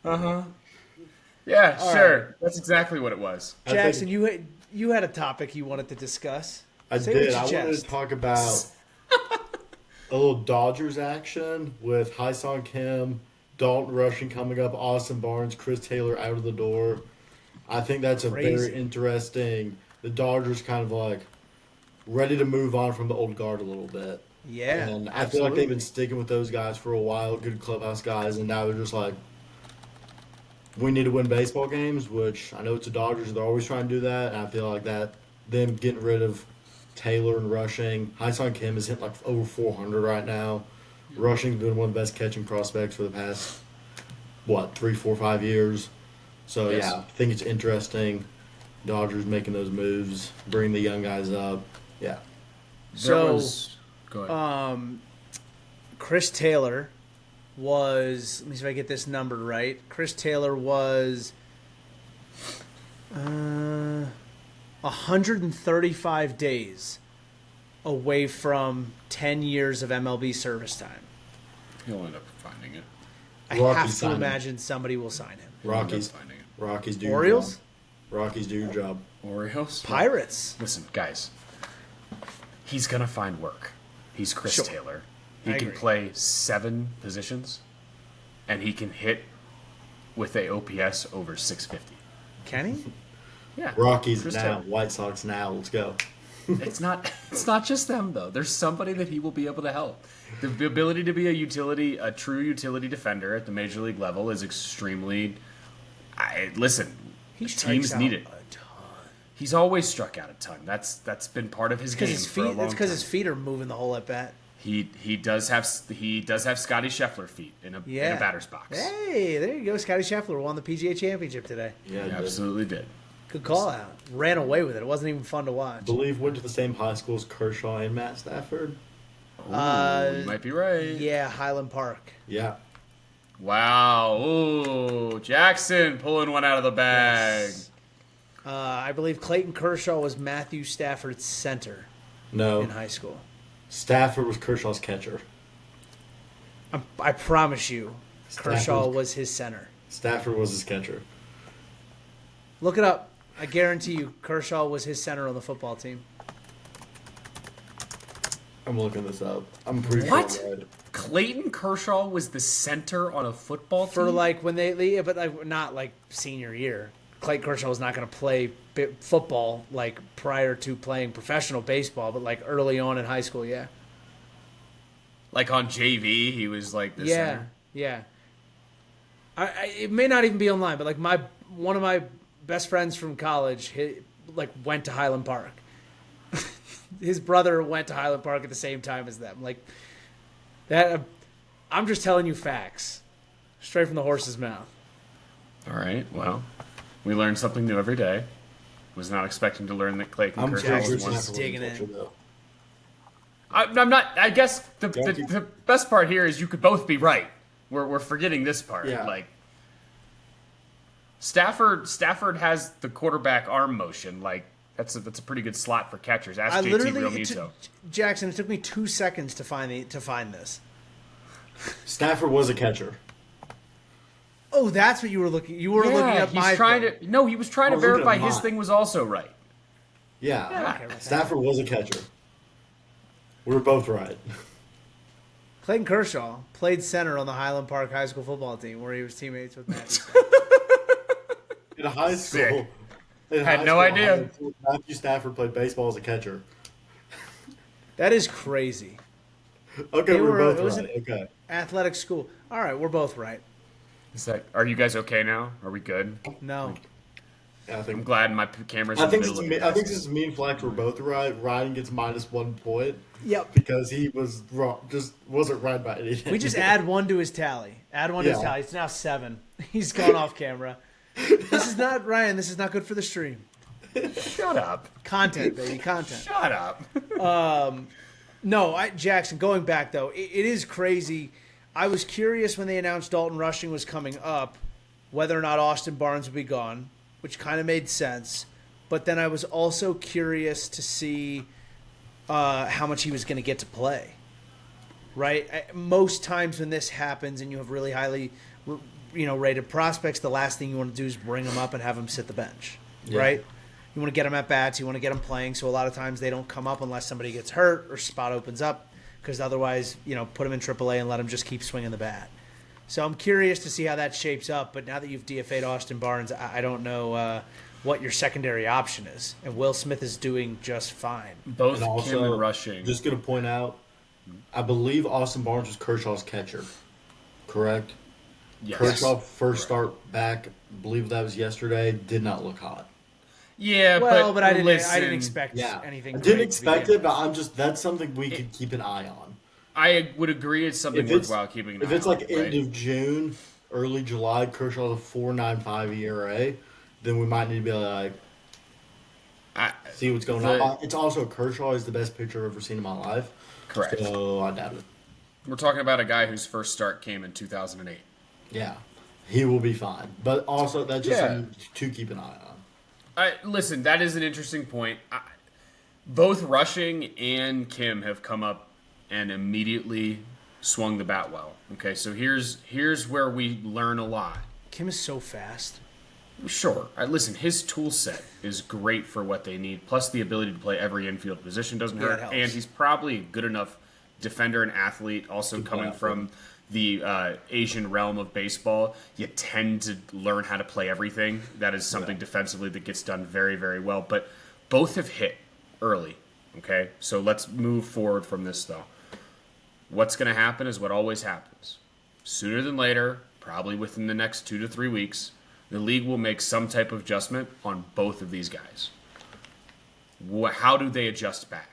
S2: Yeah.
S1: Uh huh. Yeah,
S3: All
S1: sure.
S3: right.
S1: That's exactly what it was.
S2: I
S3: Jackson,
S2: think-
S3: you had a topic you wanted to discuss.
S2: I
S3: Say
S2: did.
S3: what
S2: I
S3: you
S2: wanted
S3: jest.
S2: to talk about a little Dodgers action with Hyun Kim, Dalton Rushing coming up, Austin Barnes, Chris Taylor out of the door. I think that's a
S3: Crazy.
S2: very interesting. The Dodgers kind of like ready to move on from the old guard a little bit.
S3: Yeah,
S2: And I feel like they've been sticking with those guys for a while, good clubhouse guys, and now they're just like, we need to win baseball games, which I know it's the Dodgers. They're always trying to do that, and I feel like that them getting rid of Taylor and Rushing. Hyun Kim is hitting like over 400 right now. Rushing's been one of the best catching prospects for the past, 3, 4, 5 years. So,
S1: Yes.
S2: yeah, I think it's interesting. Dodgers making those moves, bringing the young guys up. Yeah.
S3: So,
S1: Go ahead.
S3: Chris Taylor was, let me see if I get this number right. Chris Taylor was 135 days away from 10 years of MLB service time.
S1: He'll end up fine. finding it.
S3: I
S2: Rockies
S3: have to
S2: sign him.
S3: imagine somebody will sign him.
S2: Rockies.
S1: Finding it.
S2: Rockies do your
S3: Orioles?
S2: job. Rockies do your job.
S1: Orioles?
S3: Pirates.
S1: Listen, guys. He's gonna find work. He's Chris
S3: Sure.
S1: Taylor. He
S3: I
S1: can
S3: agree.
S1: play 7 positions, and he can hit with a OPS over 650.
S3: Can he?
S1: Yeah.
S2: Rockies
S1: Chris
S2: now.
S1: Taylor.
S2: White Sox now. Let's go.
S1: It's not just them though. There's somebody that he will be able to help. The ability to be a true utility defender at the major league level is extremely. Listen,
S3: He
S1: teams
S3: strikes out
S1: need it.
S3: a ton.
S1: He's always struck out a ton. That's been part of his game
S3: Because his
S1: for a
S3: feet.
S1: long
S3: It's because
S1: time.
S3: his feet are moving the whole at bat.
S1: He does have Scotty Scheffler feet in a batter's box.
S3: Hey, there you go. Scotty Scheffler won the PGA Championship today.
S2: Yeah,
S1: He absolutely did.
S3: Good call out. Ran away with it. It wasn't even fun to watch.
S2: believe went to the same high school as Kershaw and Matt Stafford.
S1: Ooh, you might be right.
S3: Yeah, Highland Park.
S2: Yeah.
S1: Wow. Ooh, Jackson pulling one out of the bag.
S3: Yes. I believe Clayton Kershaw was Matthew Stafford's center in
S2: No.
S3: high school.
S2: Stafford was Kershaw's catcher.
S3: I promise you, Kershaw
S2: Stafford.
S3: was his center.
S2: Stafford was his catcher.
S3: Look it up. I guarantee you, Kershaw was his center on the football team.
S2: I'm looking this up. I'm pretty
S1: What?
S2: sure I'm right.
S1: Clayton Kershaw was the center on a football team?
S3: For like when they, but like not like senior year. Clayton Kershaw was not going to play football like prior to playing professional baseball, but like early on in high school, yeah.
S1: Like on JV, he was like the
S3: Yeah,
S1: center.
S3: yeah. It may not even be online, but like one of my best friends from college, went to Highland Park. His brother went to Highland Park at the same time as them. Like that. I'm just telling you facts, straight from the horse's mouth.
S1: All right, well, we learn something new every day. Was not expecting to learn that Clayton
S2: I'm
S1: Kershaw
S2: pretty
S1: was
S2: sure
S1: one.
S3: Just
S2: Stafford was
S3: digging
S2: the
S3: in.
S2: catcher, though.
S1: I'm not. I guess the
S2: Yankee.
S1: the best part here is you could both be right. We're forgetting this part.
S2: Yeah.
S1: Like Stafford has the quarterback arm motion. Like that's a pretty good slot for catchers. Ask
S3: I
S1: JT
S3: literally,
S1: Realmuto.
S3: Jackson. It took me 2 seconds to find this.
S2: Stafford was a catcher.
S3: Oh, that's what you were looking. You were looking up
S1: he's
S3: my.
S1: trying
S3: thing.
S1: to. No, he was trying to
S2: I was looking
S1: verify
S2: at
S1: his
S2: mine.
S1: thing was also right.
S2: Yeah.
S3: I don't care about that.
S2: Stafford was a catcher. We were both right.
S3: Clayton Kershaw played center on the Highland Park High School football team, where he was teammates with Matthew.
S2: In high
S1: Sick.
S2: school. in
S1: Had
S2: high
S1: no
S2: school,
S1: idea.
S2: Matthew Stafford played baseball as a catcher.
S3: That is crazy.
S2: Okay,
S3: They
S2: we're
S3: were-
S2: both
S3: it was
S2: right. Okay.
S3: Athletic school. All right, we're both right.
S1: Are you guys okay now? Are we good?
S3: No.
S2: Yeah, I
S1: I'm
S2: think.
S1: glad my camera's in
S2: I
S1: the
S2: think
S1: middle of
S2: this,
S1: it.
S2: I think this is me and Flex were both right. Ryan gets -1 point
S3: Yep.
S2: because he was wrong. Just wasn't right by anything.
S3: We just add one to his tally. Add one to his
S2: Yeah.
S3: tally. It's now 7. He's gone off camera. This is not Ryan. This is not good for the stream.
S1: Shut up.
S3: Content, baby. Content.
S1: Shut up.
S3: No, Jackson, going back, though, it is crazy. I was curious when they announced Dalton Rushing was coming up, whether or not Austin Barnes would be gone, which kind of made sense. But then I was also curious to see how much he was going to get to play. Right? Most times when this happens and you have really highly rated prospects, the last thing you want to do is bring them up and have them sit the bench.
S2: Yeah.
S3: Right? You want to get them at bats. You want to get them playing. So a lot of times they don't come up unless somebody gets hurt or spot opens up, because otherwise, put them in AAA and let them just keep swinging the bat. So I'm curious to see how that shapes up. But now that you've DFA'd Austin Barnes, I don't know what your secondary option is. And Will Smith is doing just fine.
S1: Both
S2: And also,
S1: Kim and Rushing.
S2: Just going to point out, I believe Austin Barnes was Kershaw's catcher. Correct?
S1: Yes.
S2: Kershaw first start back, I believe that was yesterday, did not look hot.
S1: Yeah,
S3: But I didn't
S1: listen,
S3: expect
S2: Yeah.
S3: anything.
S2: I didn't
S3: great to
S2: expect
S3: begin
S2: it, but
S3: with.
S2: that's something we could keep an eye on.
S1: I would agree it's something
S2: If it's,
S1: worthwhile keeping an eye
S2: if it's
S1: on.
S2: like
S1: right?
S2: end of June, early July, Kershaw's a 4.95 ERA, then we might need to be like, see what's going on. It's also Kershaw is the best pitcher I've ever seen in my life.
S1: Correct.
S2: So I doubt it.
S1: We're talking about a guy whose first start came in 2008.
S2: Yeah. He will be fine. But also, that's just something to keep an eye on.
S1: Listen, that is an interesting point. Both Rushing and Kim have come up and immediately swung the bat well. Okay, so here's where we learn a lot.
S3: Kim is so fast.
S1: Sure. Listen, his tool set is great for what they need. Plus, the ability to play every infield position doesn't
S3: Yeah, it
S1: hurt.
S3: helps.
S1: And he's probably a good enough defender and athlete. Also, coming from the Asian realm of baseball, you tend to learn how to play everything. That is something defensively that gets done very, very well. But both have hit early. Okay, so let's move forward from this, though. What's going to happen is what always happens. Sooner than later, probably within the next 2 to 3 weeks, the league will make some type of adjustment on both of these guys. How do they adjust back?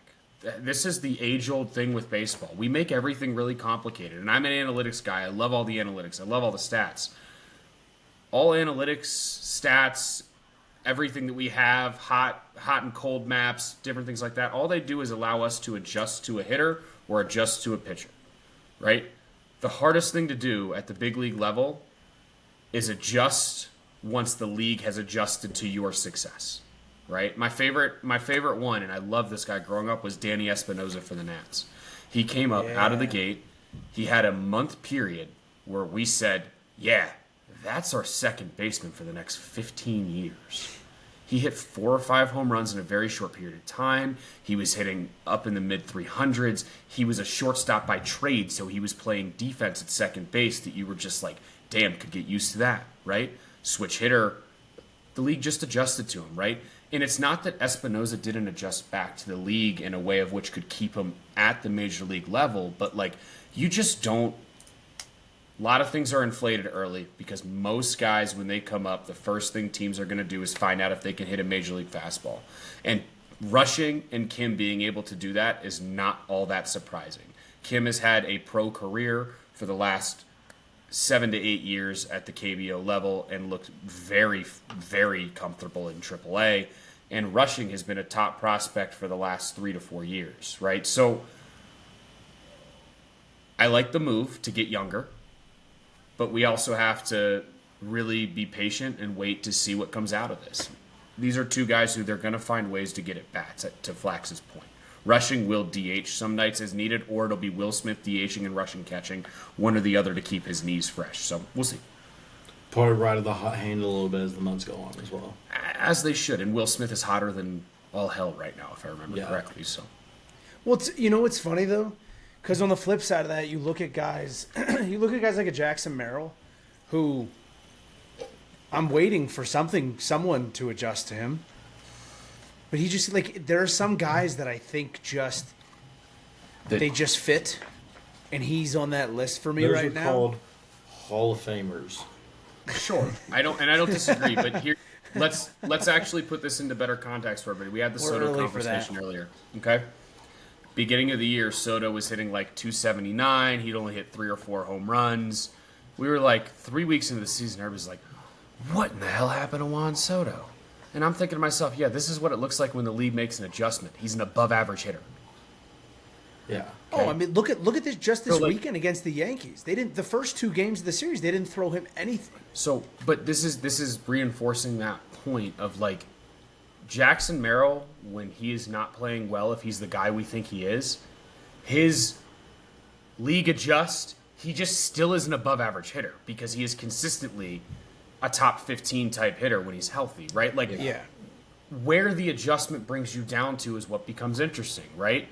S1: This is the age-old thing with baseball. We make everything really complicated. And I'm an analytics guy. I love all the analytics. I love all the stats. All analytics, stats, everything that we have, hot and cold maps, different things like that, all they do is allow us to adjust to a hitter or adjust to a pitcher, right? The hardest thing to do at the big league level is adjust once the league has adjusted to your success, right? My favorite one, and I love this guy growing up, was Danny Espinosa for the Nats. He came up out of the gate. He had a month period where we said, yeah, that's our second baseman for the next 15 years. He hit 4 or 5 home runs in a very short period of time. He was hitting up in the mid 300s. He was a shortstop by trade, so he was playing defense at second base that you were just like, damn, could get used to that, right? Switch hitter. The league just adjusted to him, right? And it's not that Espinosa didn't adjust back to the league in a way of which could keep him at the major league level, but like you just don't. A lot of things are inflated early because most guys, when they come up, the first thing teams are going to do is find out if they can hit a major league fastball. And Rushing and Kim being able to do that is not all that surprising. Kim has had a pro career for the last 7 to 8 years at the KBO level and looked very, very comfortable in AAA. And Rushing has been a top prospect for the last 3 to 4 years, right? So I like the move to get younger. But we also have to really be patient and wait to see what comes out of this. These are two guys who they're going to find ways to get at bats, to Flax's point. Rushing will DH some nights as needed, or it'll be Will Smith DHing and Rushing catching, one or the other to keep his knees fresh. So we'll see.
S2: Probably ride of the hot hand a little bit as the months go on as well.
S1: As they should. And Will Smith is hotter than all hell right now, if I remember correctly. So,
S3: Well, what's funny, though? Because on the flip side of that, you look at guys like a Jackson Merrill, who I'm waiting for someone to adjust to him. But he just, like, there are some guys that I think they just fit, and he's on that list for me
S2: Those
S3: right
S2: are
S3: now.
S2: called Hall of Famers.
S1: sure. I don't disagree, but here let's actually put this into better context for everybody. We had the
S3: We're
S1: Soto
S3: early for that.
S1: conversation earlier. Okay? Beginning of the year, Soto was hitting like 279. He'd only hit 3 or 4 home runs. We were like 3 weeks into the season, everybody's like, what in the hell happened to Juan Soto? And I'm thinking to myself, yeah, this is what it looks like when the league makes an adjustment. He's an above average hitter.
S2: Yeah.
S3: Oh, I mean, look at this just this
S1: So, like-
S3: weekend against the Yankees. They didn't the first 2 games of the series. They didn't throw him anything.
S1: So, but this is reinforcing that point of like Jackson Merrill, when he is not playing well, if he's the guy we think he is, his league adjust, he just still is an above average hitter because he is consistently a top 15 type hitter when he's healthy, right? Like where the adjustment brings you down to is what becomes interesting, right?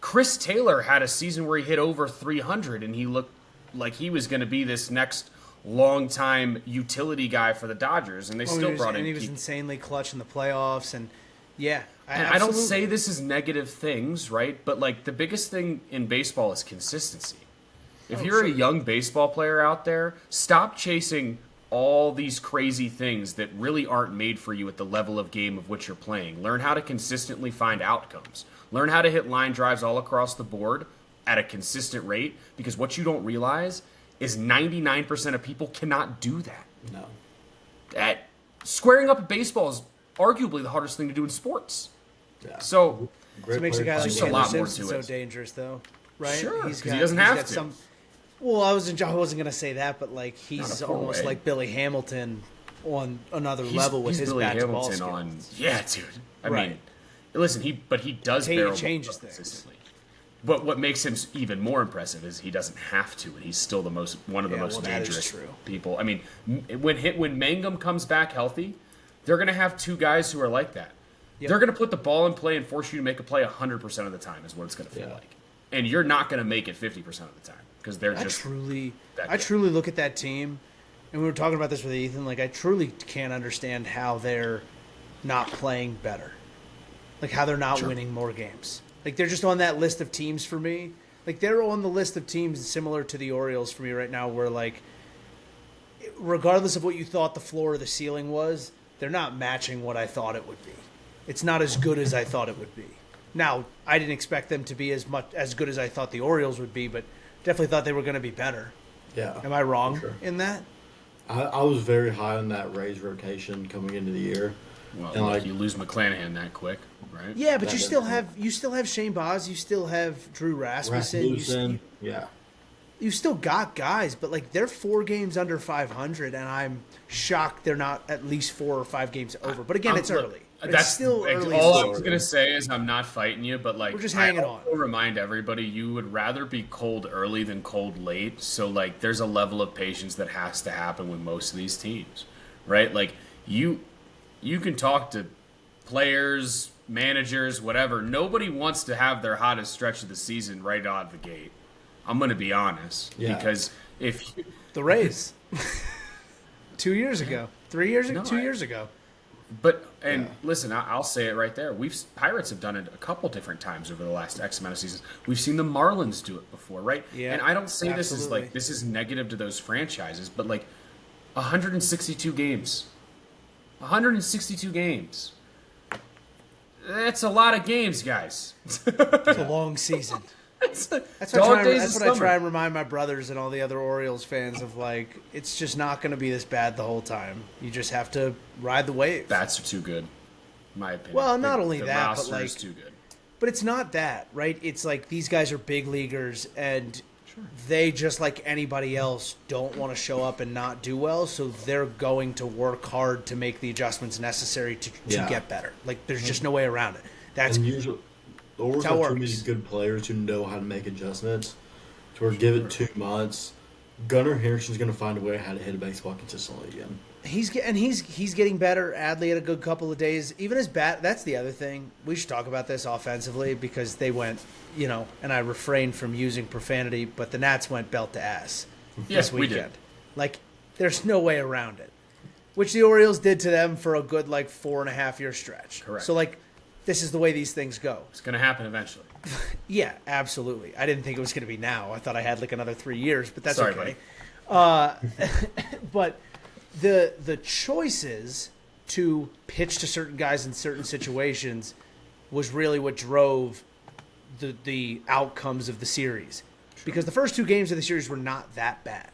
S1: Chris Taylor had a season where he hit over 300 and he looked like he was going to be this next long-time utility guy for the Dodgers, and they still brought in.
S3: And he was insanely clutch in the playoffs, and
S1: I don't say this is negative things, right? But like the biggest thing in baseball is consistency. If you're a young baseball player out there, stop chasing all these crazy things that really aren't made for you at the level of game of which you're playing. Learn how to consistently find outcomes. Learn how to hit line drives all across the board at a consistent rate, because what you don't realize is 99% of people cannot do that.
S2: No.
S1: That squaring up a baseball is arguably the hardest thing to do in sports.
S2: Yeah.
S1: So
S3: it makes a guy like
S1: Just a
S3: Taylor
S1: lot more
S3: Simpson
S1: to
S3: so
S1: it.
S3: dangerous, though, right?
S1: Sure, 'cause he
S3: got-
S1: doesn't
S3: he's
S1: have
S3: got
S1: to.
S3: Well, I wasn't going to say that, but like he's
S1: Not a
S3: almost
S1: four-way.
S3: like Billy Hamilton on another level with
S1: he's
S3: his
S1: Billy
S3: bat to ball
S1: Hamilton
S3: skill.
S1: on. Yeah, dude. I
S3: Right.
S1: mean, listen, he does
S3: He
S1: barrel
S3: changes
S1: the ball
S3: things.
S1: consistently. But what makes him even more impressive is he doesn't have to, and he's still one of the most dangerous people. I mean, when Mangum comes back healthy, they're going to have two guys who are like that. Yep. They're going to put the ball in play and force you to make a play 100% of the time is what it's going to feel like. And you're not going to make it 50% of the time because they're just
S3: I truly look at that team, and we were talking about this with Ethan, like I truly can't understand how they're not playing better. Like how they're not winning more games. Like they're just on that list of teams for me. Like they're on the list of teams similar to the Orioles for me right now where like regardless of what you thought the floor or the ceiling was, they're not matching what I thought it would be. It's not as good as I thought it would be. Now, I didn't expect them to be as good as I thought the Orioles would be, but definitely thought they were going to be better.
S2: Yeah.
S3: Am I wrong in that?
S2: I was very high on that Rays rotation coming into the year.
S1: Well, and like you lose McClanahan that quick, right?
S3: Yeah, but you still have Shane Baz, you still have Drew Rasmussen. You still got guys, but like they're 4 games under 500, and I'm shocked they're not at least 4 or 5 games over. But again, it's early.
S1: That's
S3: still early.
S1: All I was gonna say is I'm not fighting you, but like
S3: we're just hanging on.
S1: Remind everybody you would rather be cold early than cold late. So like there's a level of patience that has to happen with most of these teams, right? Like you can talk to players, managers, whatever. Nobody wants to have their hottest stretch of the season right out of the gate. I'm going to be honest. Yeah. Because if you...
S3: The Rays. 2 years ago. 3 years ago? 2 years ago.
S1: But, listen, I'll say it right there. Pirates have done it a couple different times over the last X amount of seasons. We've seen the Marlins do it before, right?
S3: Yeah,
S1: and I don't say this is negative to those franchises, but like 162 games. 162 games. That's a lot of games, guys.
S3: It's a long season. That's what I try and remind my brothers and all the other Orioles fans of, like, it's just not going to be this bad the whole time. You just have to ride the wave.
S1: Bats are too good, in my opinion.
S3: Well, not only that, but like,
S1: too good.
S3: But it's not that, right? It's like these guys are big leaguers, and they, just like anybody else, don't want to show up and not do well, so they're going to work hard to make the adjustments necessary to get better. Like, there's just no way around it. That's
S2: usually the Orioles have too many good players who know how to make adjustments. To give it 2 months, Gunnar Henderson's going to find a way how to hit a baseball consistently again.
S3: He's getting better. Adley had a good couple of days. Even his bat. That's the other thing. We should talk about this offensively because they went, and I refrained from using profanity, but the Nats went belt to ass this weekend.
S1: We did.
S3: Like, there's no way around it. Which the Orioles did to them for a good 4.5 year stretch.
S1: Correct.
S3: So this is the way these things go.
S1: It's going to happen eventually.
S3: Yeah, absolutely. I didn't think it was going to be now. I thought I had another 3 years, but that's
S1: Sorry,
S3: okay. But the choices to pitch to certain guys in certain situations was really what drove the outcomes of the series. Because the first 2 games of the series were not that bad.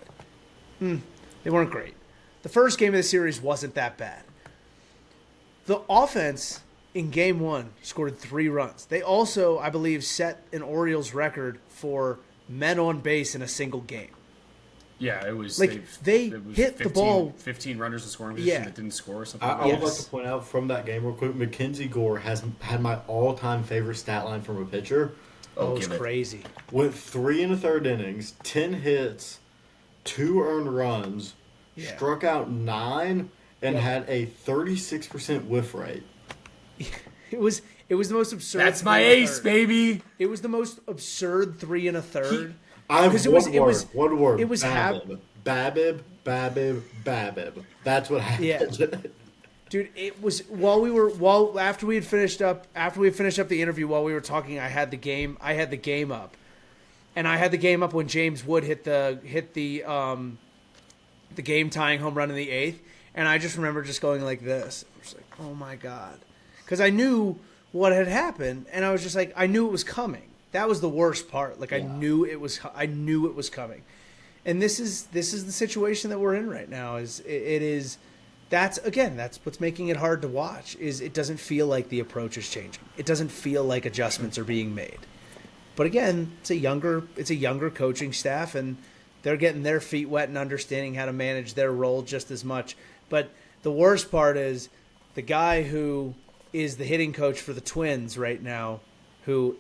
S3: They weren't great. The first game of the series wasn't that bad. The offense in Game 1 scored 3 runs. They also, I believe, set an Orioles record for men on base in a single game.
S1: Yeah, it was
S3: they hit
S1: 15,
S3: the ball.
S1: 15 runners in scoring position that didn't score or something.
S2: I would like to point out from that game real quick, Mackenzie Gore has had my all-time favorite stat line from a pitcher.
S3: Oh, it's crazy.
S2: Went 3 1/3 innings, 10 hits, 2 earned runs, struck out 9, and had a 36% whiff rate.
S3: It was the most absurd.
S1: That's my ace, baby.
S3: It was the most absurd 3 1/3.
S2: One word.
S3: It was
S2: Babib. That's what happened.
S3: Yeah. Dude, it was after we had finished up the interview, while we were talking, I had the game up. And I had the game up when James Wood hit the game tying home run in the 8th, and I just remember just going like this. I was like, "Oh my god." Cuz I knew what had happened, and I was just like, I knew it was coming. That was the worst part. I knew it was coming. And this is the situation that we're in right now. That's what's making it hard to watch. Is it doesn't feel like the approach is changing. It doesn't feel like adjustments are being made. But again, it's a younger coaching staff, and they're getting their feet wet and understanding how to manage their role just as much. But the worst part is the guy who is the hitting coach for the Twins right now, who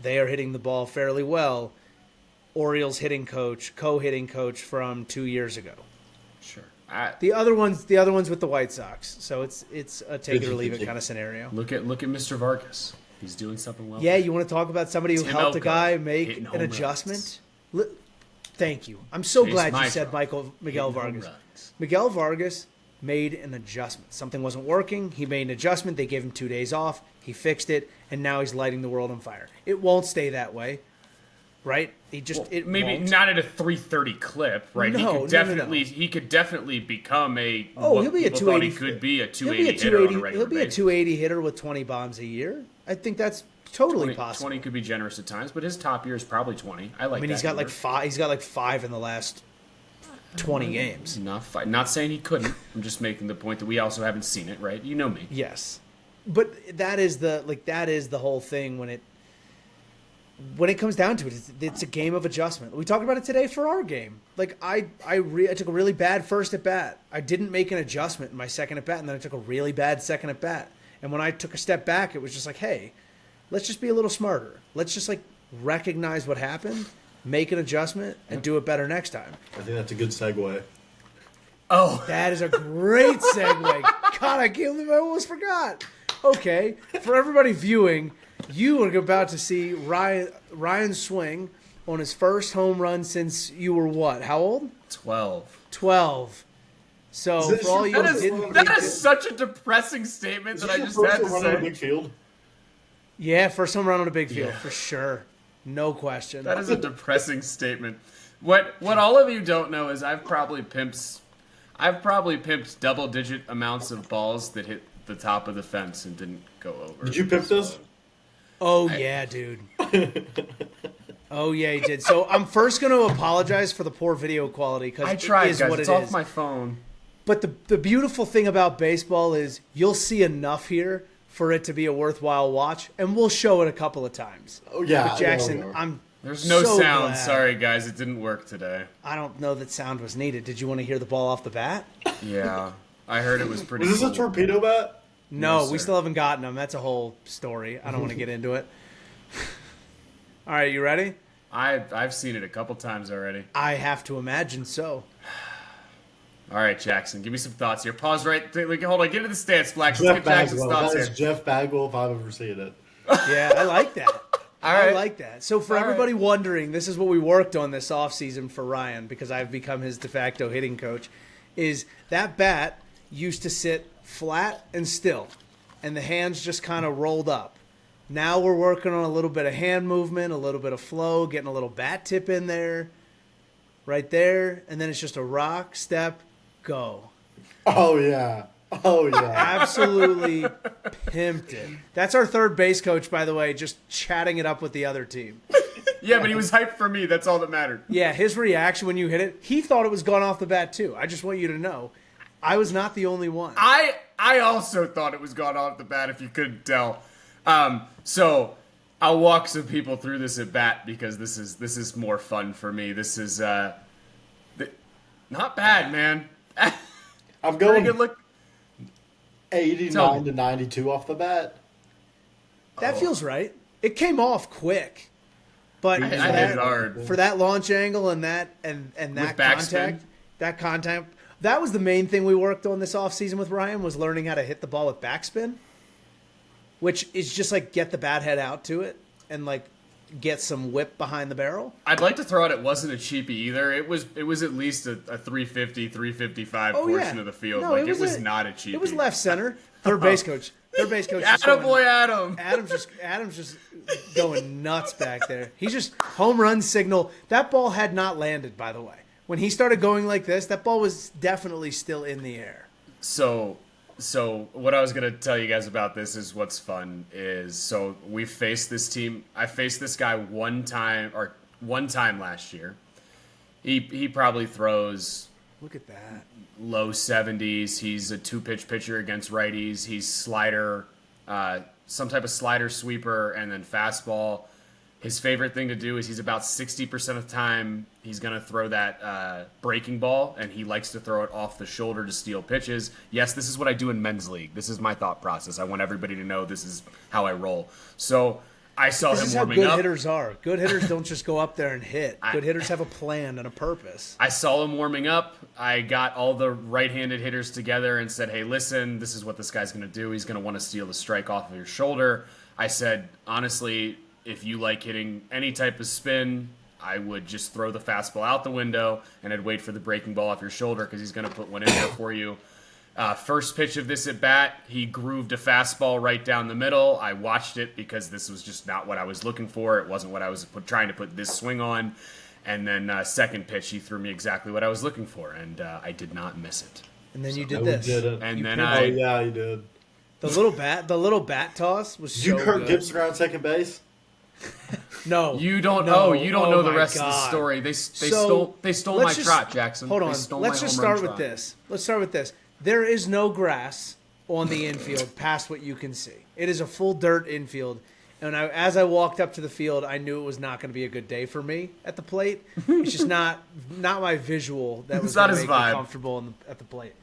S3: They are hitting the ball fairly well. Orioles hitting coach, co-hitting coach from 2 years ago.
S1: Sure.
S3: The other ones with the White Sox. So it's a take it or leave it
S2: 50-50.
S3: kind of scenario.
S1: Look at Mr. Vargas. He's doing something well.
S3: Yeah, you want to talk about somebody who
S1: Tim
S3: helped a
S1: Elko
S3: guy make
S1: hitting
S3: an
S1: home
S3: adjustment? Thank you. I'm so
S1: Chase
S3: glad you
S1: Maestro
S3: said Miguel
S1: hitting home
S3: Vargas.
S1: runs.
S3: Miguel Vargas made an adjustment. Something wasn't working. He made an adjustment. They gave him 2 days off. He fixed it, and now he's lighting the world on fire. It won't stay that way, right?
S1: Maybe
S3: won't.
S1: not at a 330 clip, right?
S3: No,
S1: He could definitely become a.
S3: Oh,
S1: what
S3: he'll be a
S1: people thought
S3: 280.
S1: He could be a
S3: He'll be
S1: 280
S3: a
S1: hitter on a
S3: 280.
S1: regular
S3: He'll be a
S1: basis.
S3: 280 hitter with 20 bombs a year. I think that's totally
S1: 20,
S3: possible.
S1: 20 could be generous at times, but his top year is probably 20. I like.
S3: I mean,
S1: that
S3: he's got
S1: number.
S3: like five. He's got like 5 in the last 20 games.
S1: Not saying he couldn't. I'm just making the point that we also haven't seen it, right? You know me.
S3: Yes, but that is the whole thing when it comes down to it. It's a game of adjustment. We talked about it today for our game. Like I took a really bad first at bat. I didn't make an adjustment in my second at bat, and then I took a really bad second at bat. And when I took a step back, it was just like, hey, let's just be a little smarter. Let's just like recognize what happened, make an adjustment, and do it better next time.
S2: I think that's a good segue.
S1: Oh,
S3: That is a great segue. God, I can't believe I almost forgot. Okay, for everybody viewing, you are about to see Ryan swing on his first home run since you were what? How old?
S1: 12.
S3: 12. So
S2: Is this
S3: for all
S2: your
S3: you
S2: first
S3: didn't
S2: one?
S3: think
S1: That is
S3: it-
S1: such a depressing statement that I just had to
S2: run on a
S1: say.
S2: big field.
S3: yeah, first home run on a big field
S1: Yeah.
S3: for sure, no question.
S1: That is a depressing statement. What all of you don't know is I've probably pimped double-digit amounts of balls that hit the top of the fence and didn't go over.
S2: Did you pimp this?
S3: Oh yeah, dude. Oh yeah, he did. So I'm first going to apologize for the poor video quality because
S1: I tried,
S3: it is
S1: guys.
S3: what
S1: It's
S3: it
S1: off
S3: is.
S1: my phone.
S3: But the beautiful thing about baseball is you'll see enough here for it to be a worthwhile watch, and we'll show it a couple of times.
S2: Oh yeah,
S3: But Jackson,
S2: I know.
S3: I'm
S1: There's no
S3: so
S1: sound.
S3: glad.
S1: Sorry, guys. It didn't work today.
S3: I don't know that sound was needed. Did you want to hear the ball off the bat?
S1: Yeah. I heard it was pretty
S2: Was this
S1: cool.
S2: a torpedo bat?
S3: No,
S1: No,
S3: we
S1: sir.
S3: still haven't gotten them. That's a whole story. I don't want to get into it. All right, you ready?
S1: I've seen it a couple times already.
S3: I have to imagine so.
S1: All right, Jackson, give me some thoughts here. Pause right. Hold on. Get into the stance, Flax.
S2: Jeff
S1: Let's get Jackson's
S2: Bagwell.
S1: thoughts
S2: That
S1: here.
S2: is Jeff Bagwell if I've ever seen it.
S3: Yeah, I like that. I
S1: right.
S3: like that. So for
S1: All
S3: everybody wondering, this is what we worked on this offseason for Ryan because I've become his de facto hitting coach, is that bat used to sit flat and still, and the hands just kind of rolled up. Now we're working on a little bit of hand movement, a little bit of flow, getting a little bat tip in there, right there, and then it's just a rock, step, go.
S2: Oh yeah. Oh yeah.
S3: Absolutely pimped it. That's our third base coach, by the way, just chatting it up with the other team.
S1: Yeah, but he was hyped for me. That's all that mattered.
S3: Yeah, his reaction when you hit it, he thought it was gone off the bat too. I just want you to know, I was not the only one.
S1: I also thought it was gone off the bat, if you couldn't tell. So I'll walk some people through this at bat because this is more fun for me. This is not bad, man.
S2: I'm
S1: Pretty
S2: going
S1: good look.
S2: 89 to 92 off the bat.
S3: That feels right. It came off quick, but
S1: I
S3: for,
S1: hit it hard.
S3: for that launch angle and that
S1: backspin?
S3: contact, that was the main thing we worked on this offseason with Ryan was learning how to hit the ball with backspin, which is just like get the bat head out to it and like get some whip behind the barrel.
S1: I'd like to throw out it wasn't a cheapie either. It was at least a 350, 355
S3: Oh
S1: portion
S3: yeah,
S1: of the field.
S3: No,
S1: Like it was not a cheapie.
S3: It was left center, third base coach. Third base coach. just
S1: Attaboy,
S3: going-
S1: Adam.
S3: Adam's just going nuts back there. He's just home run signal. That ball had not landed, by the way. When he started going like this, that ball was definitely still in the air.
S1: So what I was gonna tell you guys about this is what's fun is so we faced this team. I faced this guy one time last year. He probably throws
S3: Look at that.
S1: low 70s. He's a 2-pitch pitcher against righties. He's slider, some type of slider sweeper, and then fastball. His favorite thing to do is he's about 60% of the time he's going to throw that breaking ball, and he likes to throw it off the shoulder to steal pitches. Yes, this is what I do in men's league. This is my thought process. I want everybody to know this is how I roll. So I saw
S3: This
S1: him
S3: is how
S1: warming
S3: good
S1: up.
S3: hitters are. Good hitters don't just go up there and hit. Good hitters have a plan and a purpose.
S1: I saw him warming up. I got all the right-handed hitters together and said, hey, listen, this is what this guy's going to do. He's going to want to steal the strike off of your shoulder. I said, honestly, if you like hitting any type of spin, I would just throw the fastball out the window and I'd wait for the breaking ball off your shoulder because he's going to put one in there for you. First pitch of this at bat, he grooved a fastball right down the middle. I watched it because this was just not what I was looking for. It wasn't what I was trying to put this swing on. And then second pitch, he threw me exactly what I was looking for, and I did not miss it.
S3: And then you did
S2: No,
S3: this.
S2: we didn't.
S1: And
S3: You
S1: then
S3: pivoted.
S2: Oh,
S1: I
S2: yeah, you did.
S3: The little bat toss was
S2: Did you
S3: so
S2: Kirk
S3: good.
S2: Gibson around second base?
S3: No,
S1: you don't
S3: no.
S1: know. You don't know the
S3: my
S1: rest of the
S3: God.
S1: story. They
S3: So,
S1: stole my
S3: let's just-
S1: trot, Jackson.
S3: Hold
S1: They
S3: on.
S1: stole
S3: Let's
S1: my
S3: just
S1: home run
S3: start with
S1: trot.
S3: this. Let's start with this. There is no grass on the infield past what you can see. It is a full dirt infield. And as I walked up to the field, I knew it was not going to be a good day for me at the plate. It's just not my visual that was
S1: It's not
S3: going to
S1: his
S3: make me
S1: vibe.
S3: comfortable at the plate.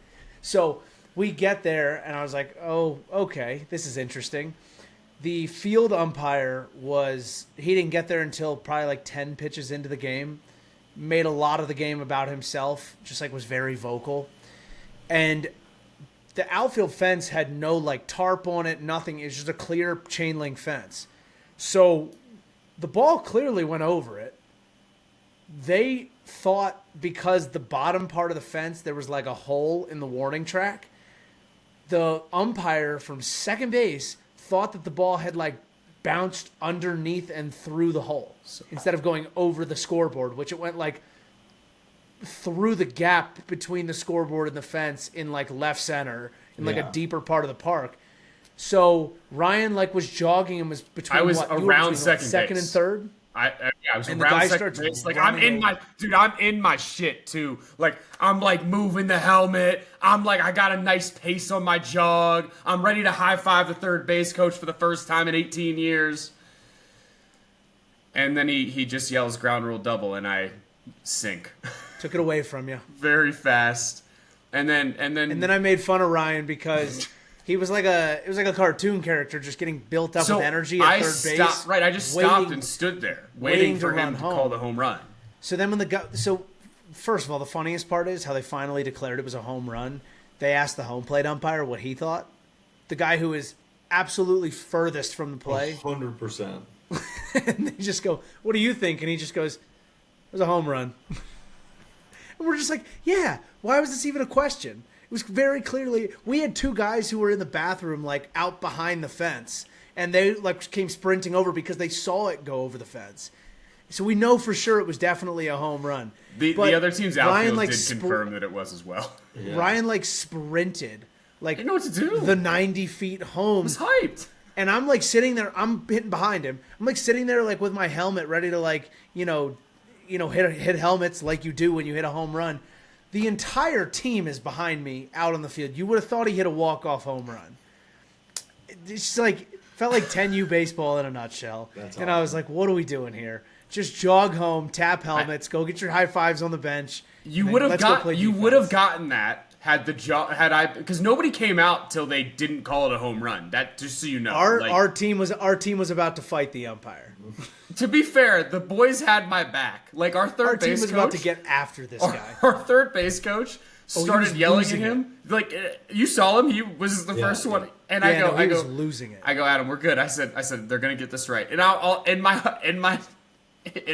S3: So we get there, and I was like, oh, okay, this is interesting. The field umpire he didn't get there until probably like 10 pitches into the game. Made a lot of the game about himself, just like was very vocal. And the outfield fence had no like tarp on it, nothing. It was just a clear chain link fence. So the ball clearly went over it. They thought because the bottom part of the fence, there was like a hole in the warning track. The umpire from second base thought that the ball had like bounced underneath and through the hole instead of going over the scoreboard, which it went like through the gap between the scoreboard and the fence in like left center in like
S2: Yeah.
S3: a deeper part of the park. So Ryan like was jogging and was between
S1: I was
S3: what? You were
S1: around
S3: between, what,
S1: second
S3: and
S1: base.
S3: third.
S1: I was
S3: And the
S1: around
S3: guy
S1: second
S3: starts
S1: base. Like I'm
S3: running
S1: in my I'm in my shit too. Like I'm like moving the helmet. I'm like I got a nice pace on my jog. I'm ready to high five the third base coach for the first time in 18 years. And then he just yells ground rule double and I sink
S3: Took it away from you.
S1: very fast. And then
S3: And then I made fun of Ryan because he was like it was like a cartoon character just getting built up
S1: so
S3: with energy at
S1: I
S3: third
S1: stopped,
S3: base.
S1: right, I just
S3: waiting-
S1: stopped and stood there waiting
S3: waiting
S1: for
S3: to
S1: him
S3: run
S1: to
S3: home.
S1: call the home run.
S3: So then when so first of all, the funniest part is how they finally declared it was a home run. They asked the home plate umpire what he thought. The guy who is absolutely furthest from the play.
S2: 100%.
S3: And they just go, "What do you think?" And he just goes, "It was a home run." And we're just like, "Yeah, why was this even a question?" It was very clearly, we had two guys who were in the bathroom, like out behind the fence, and they like came sprinting over because they saw it go over the fence. So we know for sure it was definitely a home run.
S1: The
S3: But
S1: other team's
S3: Ryan,
S1: outfield
S3: like,
S1: did confirm that it was as well.
S2: Yeah.
S3: Ryan like sprinted like
S1: Didn't know what to do.
S3: the 90 feet home.
S1: was hyped.
S3: And I'm like sitting there, I'm hitting behind him. I'm like sitting there like with my helmet ready to like, hit helmets like you do when you hit a home run. The entire team is behind me out on the field. You would have thought he hit a walk-off home run. It's just like felt like 10U baseball in a nutshell.
S2: That's
S3: And I was like, what are we doing here? Just jog home, tap helmets, go get your high fives on the bench.
S1: You
S3: and
S1: would
S3: then
S1: have
S3: let's go play defense.
S1: gotten that had because nobody came out till they didn't call it a home run. That just so you know.
S3: Our team was about to fight the umpire.
S1: To be fair, the boys had my back. Like our third
S3: Our team
S1: base
S3: was
S1: coach,
S3: about to get after this guy.
S1: our third base coach
S3: he
S1: started
S3: was
S1: yelling at
S3: losing
S1: him. Like you saw him, he was the
S2: Yeah,
S1: first
S2: yeah.
S1: one. And
S3: Yeah,
S1: I
S3: he
S1: go,
S3: was losing it.
S1: I go, Adam, we're good. I said, they're gonna get this right. And I'll in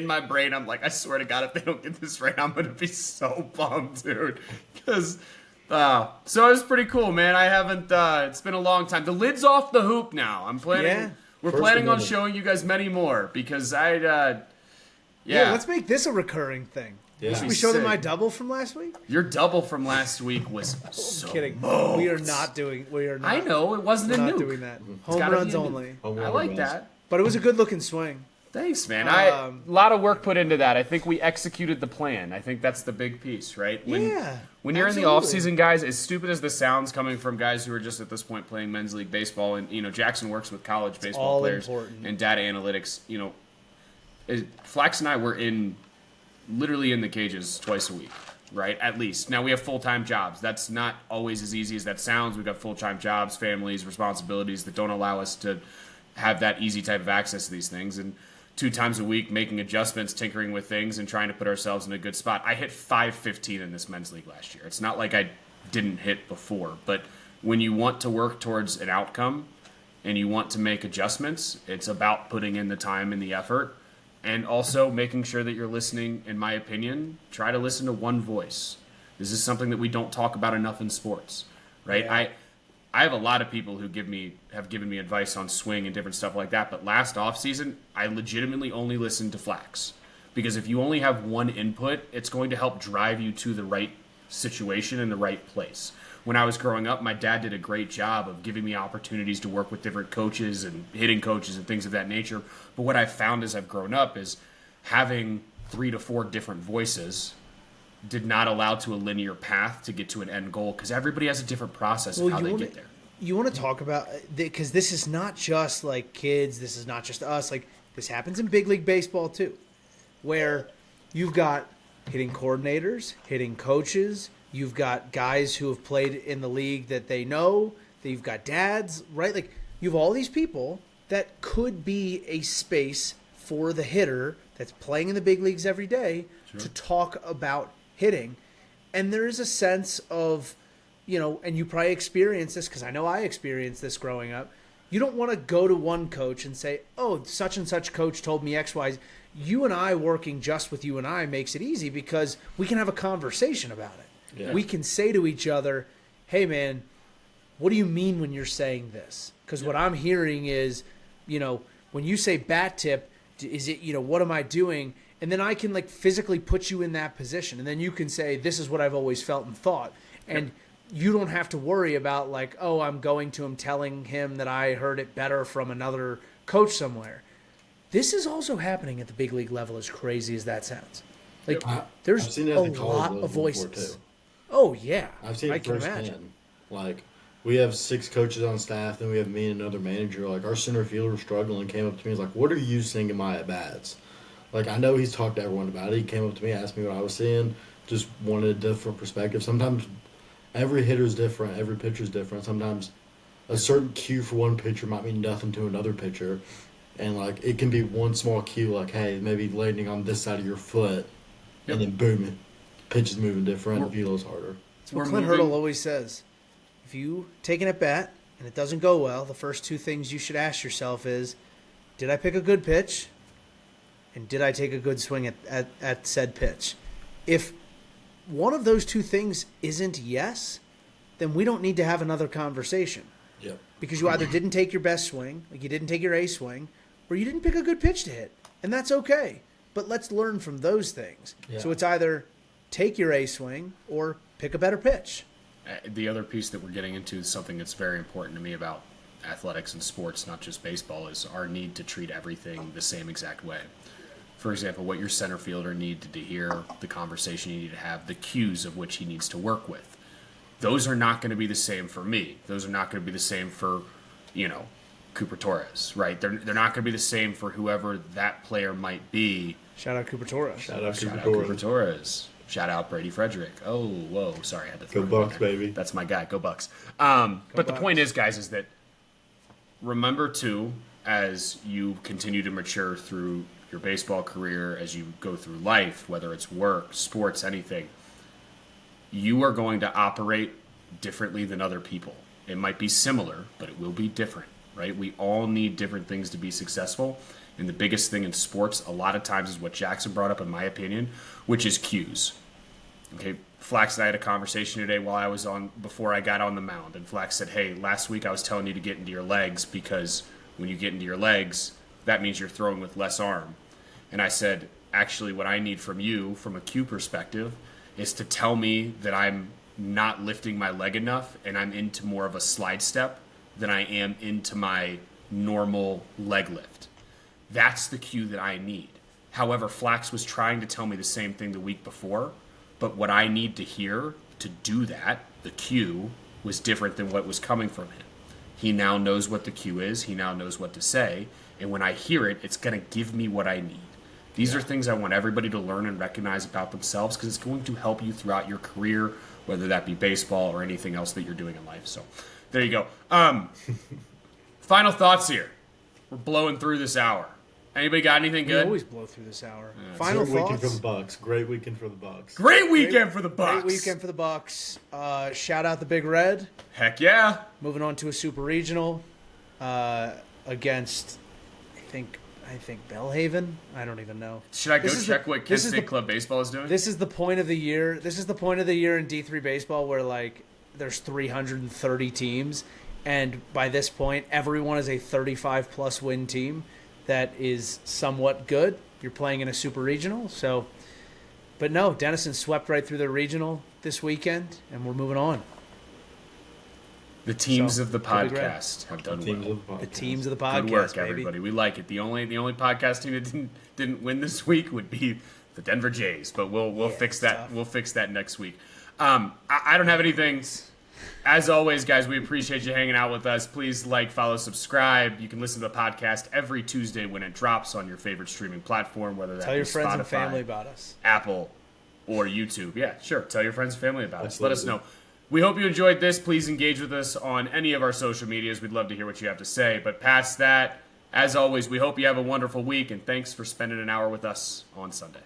S1: my brain, I'm like, I swear to God, if they don't get this right, I'm gonna be so bummed, dude. Because, so it was pretty cool, man. I haven't. It's been a long time. The lid's off the hoop now. I'm planning.
S3: Yeah.
S1: We're
S2: First
S1: planning on
S2: Amendment.
S1: showing you guys many more because
S3: Yeah,
S1: yeah.
S3: let's make this a recurring thing.
S2: Yeah.
S3: Should we show them
S1: Sick.
S3: my double from last week?
S1: Your double from last week was so.
S3: Kidding.
S1: moat.
S3: We are not.
S1: I know it wasn't a
S3: We're not
S1: nuke.
S3: doing that. Home
S1: gotta be
S3: runs
S1: a nuke.
S3: only.
S2: Home
S1: I
S2: run
S1: like
S2: runs.
S1: that.
S3: But it was a good looking swing.
S1: Thanks, man.
S3: Um,
S1: A lot of work put into that. I think we executed the plan. I think that's the big piece, right? When you're in the
S3: absolutely.
S1: off season, guys, as stupid as this sounds coming from guys who are just at this point playing men's league baseball, and Jackson works with college baseball
S3: all
S1: players
S3: important.
S1: and data analytics. Flax and I were literally in the cages twice a week, right? At least. Now we have full-time jobs. That's not always as easy as that sounds. We've got full-time jobs, families, responsibilities that don't allow us to have that easy type of access to these things. And 2 times a week, making adjustments, tinkering with things, and trying to put ourselves in a good spot. I hit 515 in this men's league last year. It's not like I didn't hit before, but when you want to work towards an outcome and you want to make adjustments, it's about putting in the time and the effort, and also making sure that you're listening. In my opinion, try to listen to one voice. This is something that we don't talk about enough in sports, right?
S3: Yeah.
S1: I have a lot of people who have given me advice on swing and different stuff like that, but last offseason, I legitimately only listened to Flax. Because if you only have one input, it's going to help drive you to the right situation in the right place. When I was growing up, my dad did a great job of giving me opportunities to work with different coaches and hitting coaches and things of that nature. But what I've found as I've grown up is having 3 to 4 different voices did not allow to a linear path to get to an end goal, because everybody has a different process of how they get there.
S3: You want to talk about, because this is not just like kids, this is not just us, like this happens in big league baseball too, where you've got hitting coordinators, hitting coaches, you've got guys who have played in the league that they know, that you've got dads, right? Like you have all these people that could be a space for the hitter that's playing in the big leagues every day to talk about hitting. And there is a sense of, and you probably experience this, because I know I experienced this growing up. You don't want to go to one coach and say, oh, such and such coach told me X, Y. You and I working just with you and I makes it easy, because we can have a conversation about it. Yeah. We can say to each other, hey, man, what do you mean when you're saying this? Because what I'm hearing is, when you say bat tip, is it, what am I doing? And then I can like physically put you in that position. And then you can say, this is what I've always felt and thought. And you don't have to worry about like, oh, I'm going to him telling him that I heard it better from another coach somewhere. This is also happening at the big league level, as crazy as that sounds. Like there's a lot of voices. Oh, yeah.
S2: I've seen it firsthand. Like, we have 6 coaches on staff, then we have me and another manager. Like, our center fielder was struggling, came up to me and was like, what are you seeing in my at-bats? Like, I know he's talked to everyone about it. He came up to me, asked me what I was seeing, just wanted a different perspective. Sometimes every hitter's different, every pitcher's different. Sometimes a certain cue for one pitcher might mean nothing to another pitcher. And, like, it can be one small cue, like, hey, maybe landing on this side of your foot, and then boom, pitch is moving different, velo's harder.
S3: That's what Clint Hurdle always says. If you take an at-bat and it doesn't go well, the first 2 things you should ask yourself is, did I pick a good pitch? And did I take a good swing at said pitch? If one of those 2 things isn't yes, then we don't need to have another conversation.
S2: Yep.
S3: Because you either didn't take your best swing, like you didn't take your A swing, or you didn't pick a good pitch to hit. And that's okay. But let's learn from those things. Yeah. So it's either take your A swing or pick a better pitch.
S1: The other piece that we're getting into is something that's very important to me about athletics and sports, not just baseball, is our need to treat everything the same exact way. For example, what your center fielder needed to hear, the conversation you need to have, the cues of which he needs to work with. Those are not going to be the same for me. Those are not going to be the same for, Cooper Torres, right? They're not going to be the same for whoever that player might be.
S3: Shout out Cooper Torres.
S2: Shout out
S1: Cooper Torres. Shout out Brady Frederick. Oh, whoa. Sorry, I had to throw
S2: Go Bucks, baby.
S1: That's my guy. Go Bucks. But the point is, guys, is that remember, too, as you continue to mature through your baseball career, as you go through life, whether it's work, sports, anything, you are going to operate differently than other people. It might be similar, but it will be different, right? We all need different things to be successful. And the biggest thing in sports, a lot of times, is what Jackson brought up, in my opinion, which is cues. Okay, Flax and I had a conversation today before I got on the mound. And Flax said, hey, last week I was telling you to get into your legs, because when you get into your legs, that means you're throwing with less arm. And I said, actually, what I need from you, from a cue perspective, is to tell me that I'm not lifting my leg enough and I'm into more of a slide step than I am into my normal leg lift. That's the cue that I need. However, Flax was trying to tell me the same thing the week before, but what I need to hear to do that, the cue, was different than what was coming from him. He now knows what the cue is. He now knows what to say. And when I hear it, it's going to give me what I need. These are things I want everybody to learn and recognize about themselves, because it's going to help you throughout your career, whether that be baseball or anything else that you're doing in life. So there you go. Final thoughts here. We're blowing through this hour. Anybody got anything
S3: We
S1: good?
S3: always blow through this hour. Final
S2: Great weekend for
S3: thoughts.
S2: the Bucks. Great weekend for the Bucks.
S1: Great weekend for the Bucks.
S3: Great weekend for the Bucks. Shout out the Big Red.
S1: Heck yeah.
S3: Moving on to a super regional against, I think Bellhaven. I don't even know.
S1: Should I go
S3: This is
S1: check
S3: the-
S1: what Kent
S3: this is
S1: State
S3: the-
S1: Club Baseball is doing?
S3: This is the point of the year. This is the point of the year in D3 baseball where like there's 330 teams, and by this point, everyone is a 35 plus win team that is somewhat good. You're playing in a super regional, so. But no, Denison swept right through their regional this weekend, and we're moving on.
S1: The teams
S3: So,
S1: of the
S3: go Big Red.
S1: podcast have done
S2: Teams
S1: well.
S2: of the
S3: The
S2: podcast.
S3: teams of the podcast,
S1: Good work,
S3: baby.
S1: everybody. We like it. The only podcast team that didn't win this week would be the Denver Jays, but we'll
S3: Yeah,
S1: fix
S3: it's
S1: that.
S3: tough.
S1: We'll fix that next week. I don't have anything. As always, guys, we appreciate you hanging out with us. Please like, follow, subscribe. You can listen to the podcast every Tuesday when it drops on your favorite streaming platform, whether that
S3: Tell
S1: be
S3: your friends
S1: Spotify,
S3: and family about us.
S1: Apple, or YouTube. Yeah, sure. Tell your friends and family about us. Let us know.
S2: Absolutely.
S1: We hope you enjoyed this. Please engage with us on any of our social medias. We'd love to hear what you have to say. But past that, as always, we hope you have a wonderful week, and thanks for spending an hour with us on Sunday.